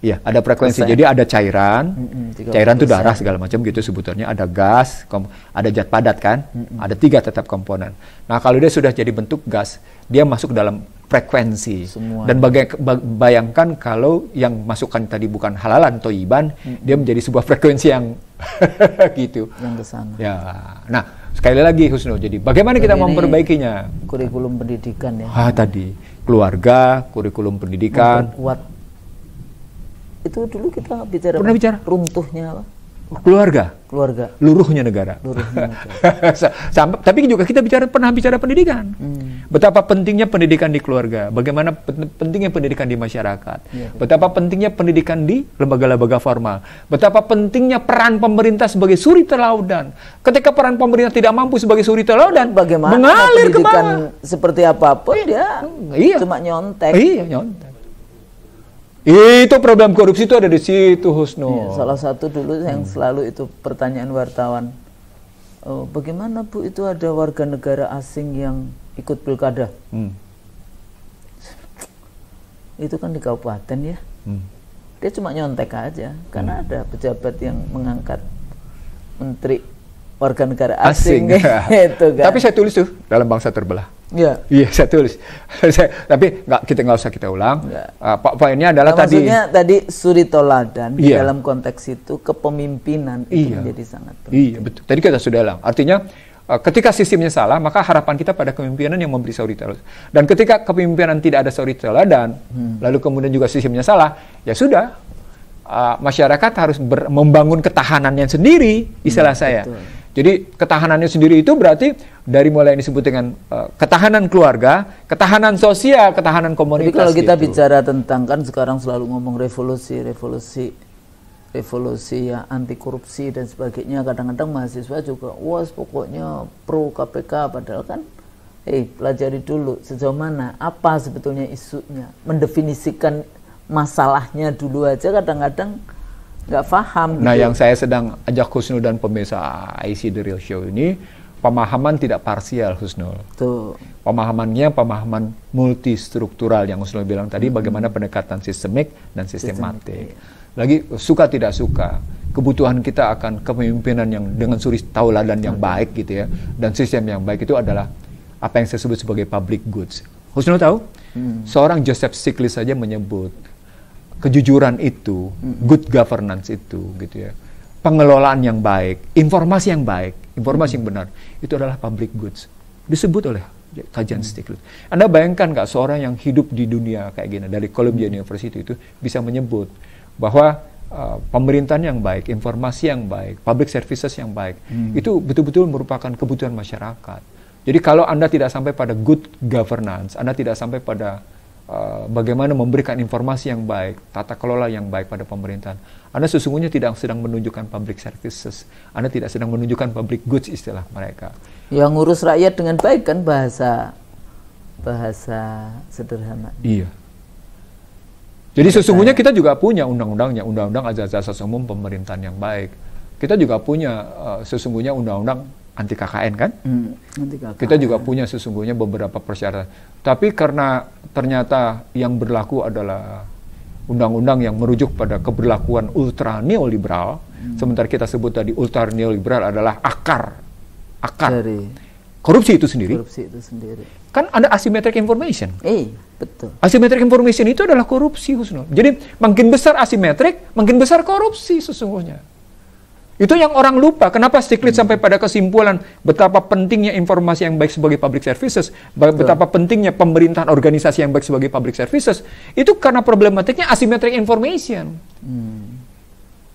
Iya, ada frekuensi. Jadi ada cairan. Cairan itu darah segala macam gitu sebutannya. Ada gas, ada zat padat kan. Ada 3 tetap komponen. Nah, kalau dia sudah jadi bentuk gas, dia masuk dalam frekuensi. Semua. Dan bayangkan kalau yang masukkan tadi bukan halalan atau iban, dia menjadi sebuah frekuensi yang gitu. Yang kesana. Ya. Nah, sekali lagi Husnul, jadi bagaimana kita memperbaikinya? Kurikulum pendidikan ya. Tadi keluarga, kurikulum pendidikan. Memperkuat. Itu dulu kita bicara. Pernah bicara? Runtuhnya apa? Keluarga. Luruhnya negara. Tapi juga kita pernah bicara pendidikan. Betapa pentingnya pendidikan di keluarga, bagaimana pentingnya pendidikan di masyarakat, betapa pentingnya pendidikan di lembaga-lembaga formal, betapa pentingnya peran pemerintah sebagai suri teladan. Ketika peran pemerintah tidak mampu sebagai suri teladan, bagaimana mengalir ke bawah. Seperti apapun dia cuma nyontek. Iya, nyontek. Itu problem korupsi itu ada di situ, Husnul. Salah satu dulu yang selalu itu pertanyaan wartawan, bagaimana Bu itu ada warga negara asing yang ikut pilkada? Itu kan di kabupaten ya. Dia cuma nyontek aja karena ada pejabat yang mengangkat menteri warga negara asing. Gitu kan. Tapi saya tulis tuh dalam Bangsa Terbelah. Iya, saya tulis. Tapi kita nggak usah kita ulang. Poinnya adalah maksudnya tadi suri toladan di dalam konteks itu kepemimpinan itu menjadi sangat penting. Iya, betul. Tadi kita sudah ulang. Artinya ketika sistemnya salah, maka harapan kita pada kepemimpinan yang memberi suri teladan. Dan ketika kepemimpinan tidak ada suri teladan, lalu kemudian juga sistemnya salah, ya sudah. Masyarakat harus membangun ketahanannya sendiri, istilah saya. Betul. Jadi ketahanannya sendiri itu berarti dari mulai yang disebut dengan ketahanan keluarga, ketahanan sosial, ketahanan komunitas. Jadi kalau kita bicara tentang kan sekarang selalu ngomong revolusi, revolusi ya anti korupsi dan sebagainya, kadang-kadang mahasiswa juga wah pokoknya pro KPK, padahal kan pelajari dulu sejauh mana, apa sebetulnya isunya, mendefinisikan masalahnya dulu aja kadang-kadang nggak paham. Nah, gitu. yang saya sedang ajak Husnul dan pemirsa IC The Real Show ini, pemahaman tidak parsial, Husnul. Tuh. Pemahamannya pemahaman multistruktural yang Husnul bilang tadi, bagaimana pendekatan sistemik dan sistematik. Lagi suka tidak suka, kebutuhan kita akan kepemimpinan yang dengan suri tauladan yang baik gitu ya, dan sistem yang baik itu adalah apa yang saya sebut sebagai public goods. Husnul tahu, seorang Joseph Stiglitz saja menyebut kejujuran itu, good governance itu gitu ya, pengelolaan yang baik, informasi yang baik, informasi yang benar, itu adalah public goods. Disebut oleh kajian Stiglitz. Anda bayangkan nggak seorang yang hidup di dunia kayak gini, dari Columbia University itu bisa menyebut bahwa pemerintahan yang baik, informasi yang baik, public services yang baik, itu betul-betul merupakan kebutuhan masyarakat. Jadi kalau Anda tidak sampai pada good governance, Anda tidak sampai pada bagaimana memberikan informasi yang baik, tata kelola yang baik pada pemerintahan, Anda sesungguhnya tidak sedang menunjukkan public services, Anda tidak sedang menunjukkan public goods istilah mereka. Yang ngurus rakyat dengan baik kan bahasa sederhana. Iya. Jadi sesungguhnya kita juga punya undang-undangnya, undang-undang asas umum pemerintahan yang baik. Kita juga punya sesungguhnya undang-undang anti KKN kan? Anti KKN. Kita juga punya sesungguhnya beberapa persyaratan. Tapi karena ternyata yang berlaku adalah undang-undang yang merujuk pada keberlakuan ultra neoliberal, sementara kita sebut tadi ultra neoliberal adalah akar dari korupsi itu sendiri. Kan ada asymmetric information. Betul. Asymmetric information itu adalah korupsi, Husnul. Jadi makin besar asymmetric, makin besar korupsi sesungguhnya. Itu yang orang lupa. Kenapa Stiglitz sampai pada kesimpulan betapa pentingnya informasi yang baik sebagai public services, betapa pentingnya pemerintahan organisasi yang baik sebagai public services, itu karena problematiknya asymmetric information.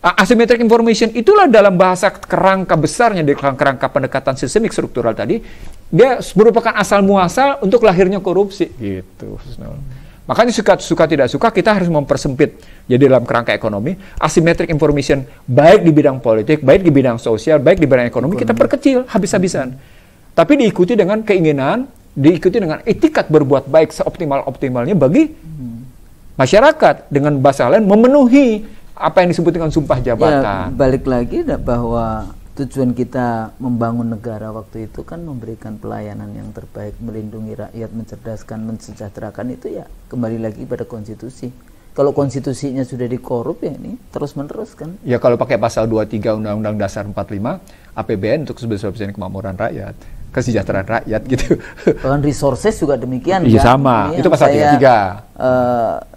Asymmetric information itulah dalam bahasa kerangka besarnya, di kerangka pendekatan sistemik struktural tadi, dia merupakan asal muasal untuk lahirnya korupsi. Gitu. Makanya suka tidak suka kita harus mempersempit. Jadi dalam kerangka ekonomi, asymmetric information baik di bidang politik, baik di bidang sosial, baik di bidang ekonomi, kita perkecil habis-habisan. Tapi diikuti dengan keinginan, diikuti dengan etikat berbuat baik seoptimal-optimalnya bagi masyarakat, dengan bahasa lain memenuhi apa yang disebut dengan sumpah jabatan. Ya, balik lagi bahwa tujuan kita membangun negara waktu itu kan memberikan pelayanan yang terbaik, melindungi rakyat, mencerdaskan, mensejahterakan, itu ya kembali lagi pada konstitusi. Kalau konstitusinya sudah dikorup ya ini terus-menerus kan. Ya kalau pakai pasal 23 Undang-Undang Dasar 45, APBN untuk sebesar-besarnya kemakmuran rakyat, kesejahteraan rakyat gitu. Bahkan resources juga demikian. Iya kan? Sama, ini itu pasal 33.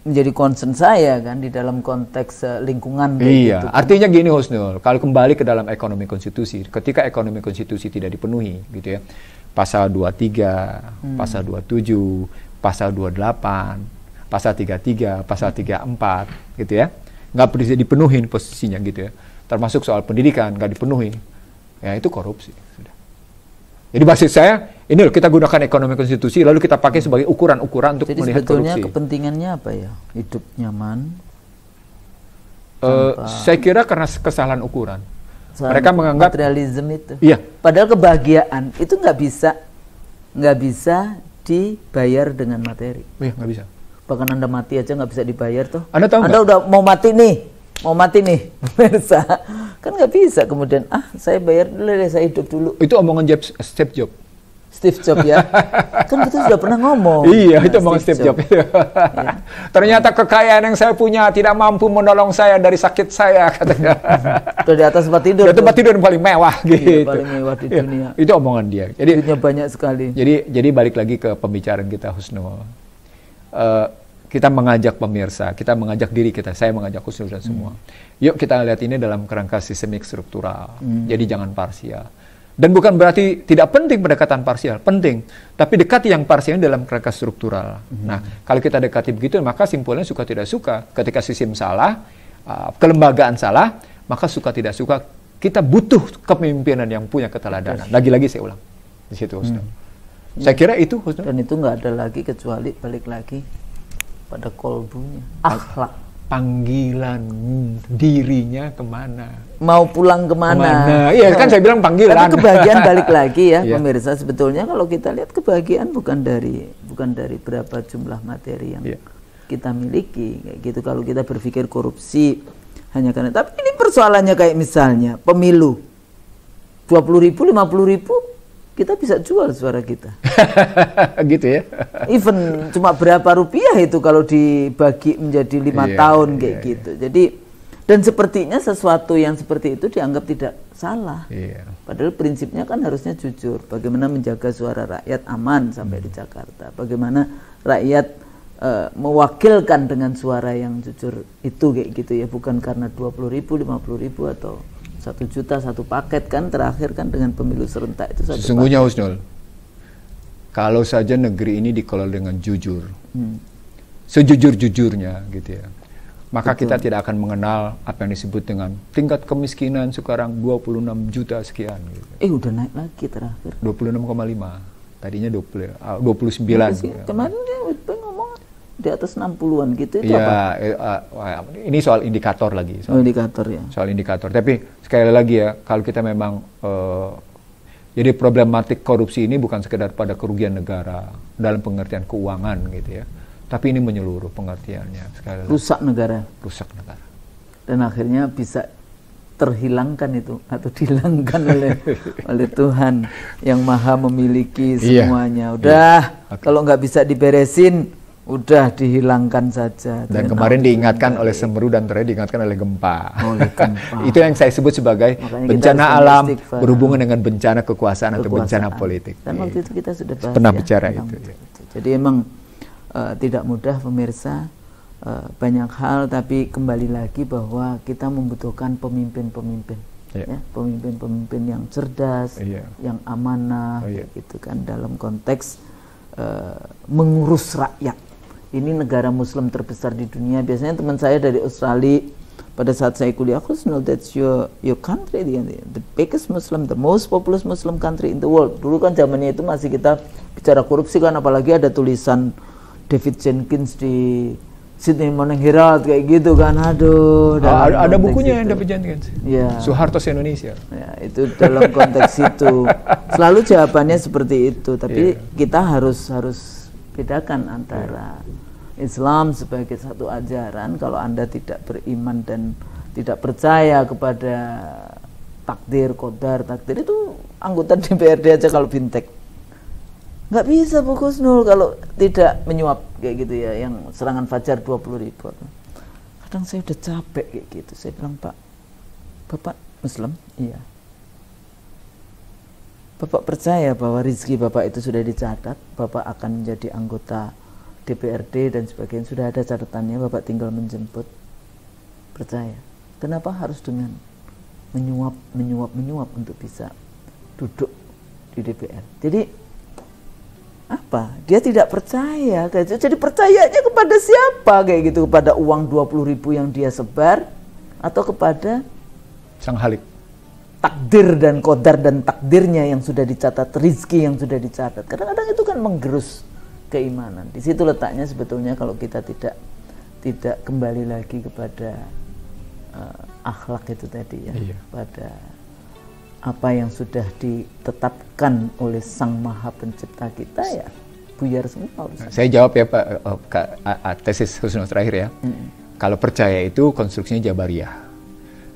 Menjadi concern saya kan di dalam konteks lingkungan. Iya, gitu, kan. Artinya gini Husnul, kalau kembali ke dalam ekonomi konstitusi, ketika ekonomi konstitusi tidak dipenuhi, gitu ya, pasal 23, pasal 27, pasal 28, pasal 33, pasal 34, gitu ya, nggak bisa dipenuhi posisinya gitu ya, termasuk soal pendidikan nggak dipenuhi, ya itu korupsi. Sudah. Jadi maksud saya, ini loh kita gunakan ekonomi konstitusi lalu kita pakai sebagai ukuran-ukuran untuk jadi melihat sebetulnya korupsi. Kepentingannya apa ya? Hidup nyaman? Saya kira karena kesalahan ukuran. Mereka menganggap materialisme itu. Iya. Padahal kebahagiaan itu nggak bisa dibayar dengan materi. Iya, nggak bisa. Bahkan Anda mati aja nggak bisa dibayar tuh. Anda tahu Anda udah mau mati nih, pemirsa. Kan nggak bisa kemudian, saya bayar dulu deh, saya hidup dulu. Itu omongan Steve Jobs. Steve Jobs ya, kan kita sudah pernah ngomong. Iya, itu omongan Steve Jobs. Ya. Ternyata kekayaan yang saya punya tidak mampu menolong saya dari sakit saya, katanya. Udah di atas tempat tidur. Di tempat tidur yang paling mewah gitu. Iya, paling mewah di dunia. Itu omongan dia. Jadi duitnya banyak sekali. Jadi balik lagi ke pembicaraan kita, Husnul. Kita mengajak pemirsa, kita mengajak diri kita, saya mengajak Husnul dan semua. Yuk kita lihat ini dalam kerangka sistemik struktural. Jadi jangan parsial. Dan bukan berarti tidak penting pendekatan parsial, penting. Tapi dekati yang parsial dalam kerangka struktural. Nah, kalau kita dekati begitu, maka simpulnya suka tidak suka. Ketika sistem salah, kelembagaan salah, maka suka tidak suka, kita butuh kepemimpinan yang punya keteladanan. Lagi-lagi saya ulang. Di situ, Husnul. Saya kira itu, Husnul. Dan itu nggak ada lagi kecuali balik lagi pada kolbunya, akhlak. panggilan dirinya kemana. Mau pulang kemana? Iya kan saya bilang panggilan. Tapi kebahagiaan balik lagi ya, Iya. pemirsa, sebetulnya kalau kita lihat kebahagiaan bukan dari berapa jumlah materi yang Iya. kita miliki kayak gitu. Kalau kita berpikir korupsi hanya karena, tapi ini persoalannya kayak misalnya pemilu 20.000, 50.000 kita bisa jual suara kita. Gitu ya. Even cuma berapa rupiah itu kalau dibagi menjadi 5 Iya, tahun kayak iya, gitu. Jadi dan sepertinya sesuatu yang seperti itu dianggap tidak salah. Iya. Padahal prinsipnya kan harusnya jujur. Bagaimana menjaga suara rakyat aman sampai di Jakarta. Bagaimana rakyat mewakilkan dengan suara yang jujur itu kayak gitu ya. Bukan karena 20.000, 50.000 atau 1 juta satu paket kan, terakhir kan dengan pemilu serentak itu satu Sesungguhnya paket. Husnul, kalau saja negeri ini dikelola dengan jujur, sejujur-jujurnya gitu ya, maka kita tidak akan mengenal apa yang disebut dengan tingkat kemiskinan sekarang 26 juta sekian gitu. Udah naik lagi terakhir. 26,5, tadinya 29 gitu. Kemarin dia ngomong di atas 60-an gitu, itu Ya, apa? ini soal indikator lagi. Indikator ya. Soal indikator. Tapi sekali lagi ya, kalau kita memang jadi problematik korupsi ini bukan sekedar pada kerugian negara dalam pengertian keuangan gitu ya, tapi ini menyeluruh pengertiannya. Sekali lagi, Rusak negara. rusak negara. Dan akhirnya bisa terhilangkan itu atau dihilangkan oleh Tuhan yang maha memiliki Iya. semuanya. Udah, Oke. kalau nggak bisa diberesin, udah dihilangkan saja. Dan kemarin diingatkan oleh Semeru dan terakhir diingatkan oleh gempa. Oleh gempa. Itu yang saya sebut sebagai Makanya kita bencana harus alam beristighfar. berhubungan dengan bencana kekuasaan atau bencana Kekuasaan. politik. Dan waktu itu kita sudah bahas Pernah ya, bicara tentang itu, itu. ya. Jadi emang tidak mudah pemirsa, banyak hal, tapi kembali lagi bahwa kita membutuhkan pemimpin-pemimpin. Iya. Ya, pemimpin-pemimpin yang cerdas, Iya. yang amanah, Oh, iya. gitu kan, dalam konteks mengurus rakyat. Ini negara Muslim terbesar di dunia. Biasanya teman saya dari Australia pada saat saya kuliah, Husnul, that's your country, the biggest Muslim, the most populous Muslim country in the world. Dulu kan zamannya itu masih kita bicara korupsi kan, apalagi ada tulisan David Jenkins di Sydney Morning Herald kayak gitu kan. Aduh, dalam Ada konteks bukunya yang itu. David Jenkins. Ya. Soeharto Indonesia. Ya, itu dalam konteks itu. Selalu jawabannya seperti itu, tapi kita harus bedakan antara Islam sebagai satu ajaran. Kalau Anda tidak beriman dan tidak percaya kepada takdir, qadar, takdir, itu anggota DPRD aja kalau bintek nggak bisa fokus nul kalau tidak menyuap kayak gitu ya, yang serangan fajar 20.000. Kadang saya udah capek kayak gitu. Saya bilang, Pak, Bapak Muslim? Iya. Bapak percaya bahwa rezeki Bapak itu sudah dicatat, Bapak akan menjadi anggota DPRD dan sebagainya, sudah ada catatannya, Bapak tinggal menjemput. Percaya. Kenapa harus dengan menyuap untuk bisa duduk di DPR? Jadi apa? Dia tidak percaya kayak gitu. Jadi percayanya kepada siapa kayak gitu? Kepada uang 20.000 yang dia sebar atau kepada Sang Halik. takdir dan qadar dan takdirnya yang sudah dicatat, rizki yang sudah dicatat. Kadang-kadang itu kan menggerus keimanan. Di situ letaknya sebetulnya kalau kita tidak kembali lagi kepada akhlak itu tadi ya, Iya. pada apa yang sudah ditetapkan oleh Sang Maha Pencipta kita, ya buyar semua harus. Saya jawab ya Pak, tesis Husnul terakhir ya. Kalau percaya itu konstruksinya Jabariyah.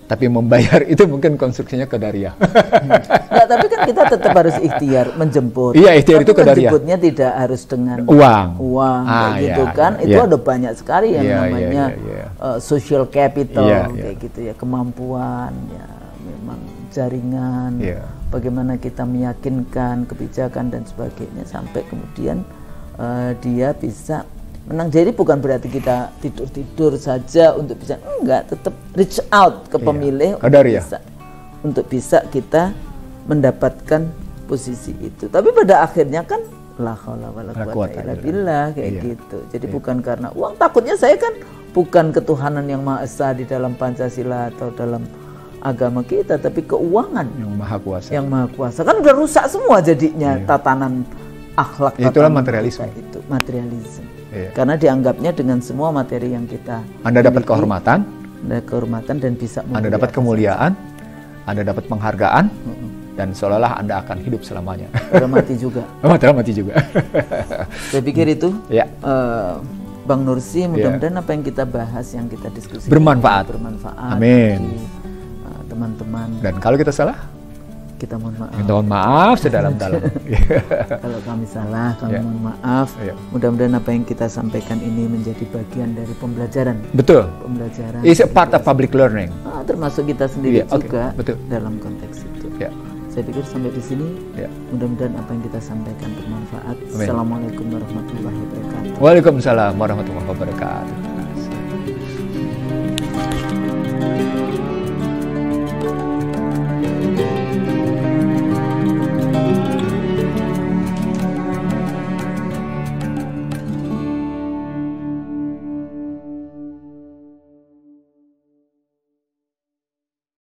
Tapi membayar itu mungkin konstruksinya Qadariyah. Nggak, tapi kan kita tetap harus ikhtiar menjemput. Iya, ikhtiar Tapi itu Qadariyah. menjemputnya tidak harus dengan Uang. kayak gitu iya, kan. Itu iya. ada banyak sekali yang Iya, namanya iya. Social capital Iya, iya. kayak gitu ya, kemampuan ya, memang jaringan. Iya. Bagaimana kita meyakinkan kebijakan dan sebagainya sampai kemudian dia bisa menang. Jadi bukan berarti kita tidur-tidur saja untuk bisa, enggak, tetap reach out ke pemilih untuk bisa kita mendapatkan posisi itu. Tapi pada akhirnya kan la haula wala quwata illa billah kayak gitu. Jadi bukan karena uang. Takutnya saya kan bukan ketuhanan yang Maha Esa di dalam Pancasila atau dalam agama kita, tapi keuangan Yang Maha Kuasa. yang Maha Kuasa. Kan udah rusak semua jadinya tatanan akhlak itulah tatanan materialisme. kita itu materialisme. Iya. Karena dianggapnya dengan semua materi yang kita Anda dapat miliki, kehormatan, Anda kehormatan dan bisa Anda dapat memuliakan kemuliaan, Anda dapat penghargaan, Mm-mm. dan seolah-olah Anda akan hidup selamanya. Pada mati juga. Mati juga. Saya pikir itu Ya. Bang Nursi, mudah-mudahan apa yang kita bahas, yang kita diskusi Bermanfaat. bermanfaat Amin. bagi teman-teman. Dan kalau kita salah, Kita mohon maaf. minta mohon maaf sedalam-dalam. Kalau kami salah, kami mohon maaf. Ya. Mudah-mudahan apa yang kita sampaikan ini menjadi bagian dari pembelajaran. Betul. Pembelajaran. It's a part of public learning. Termasuk kita sendiri Iya, oke, juga betul. dalam konteks itu. Ya. Saya pikir sampai di sini. Ya. Mudah-mudahan apa yang kita sampaikan bermanfaat. Amin. Assalamualaikum warahmatullahi wabarakatuh. Waalaikumsalam warahmatullahi wabarakatuh.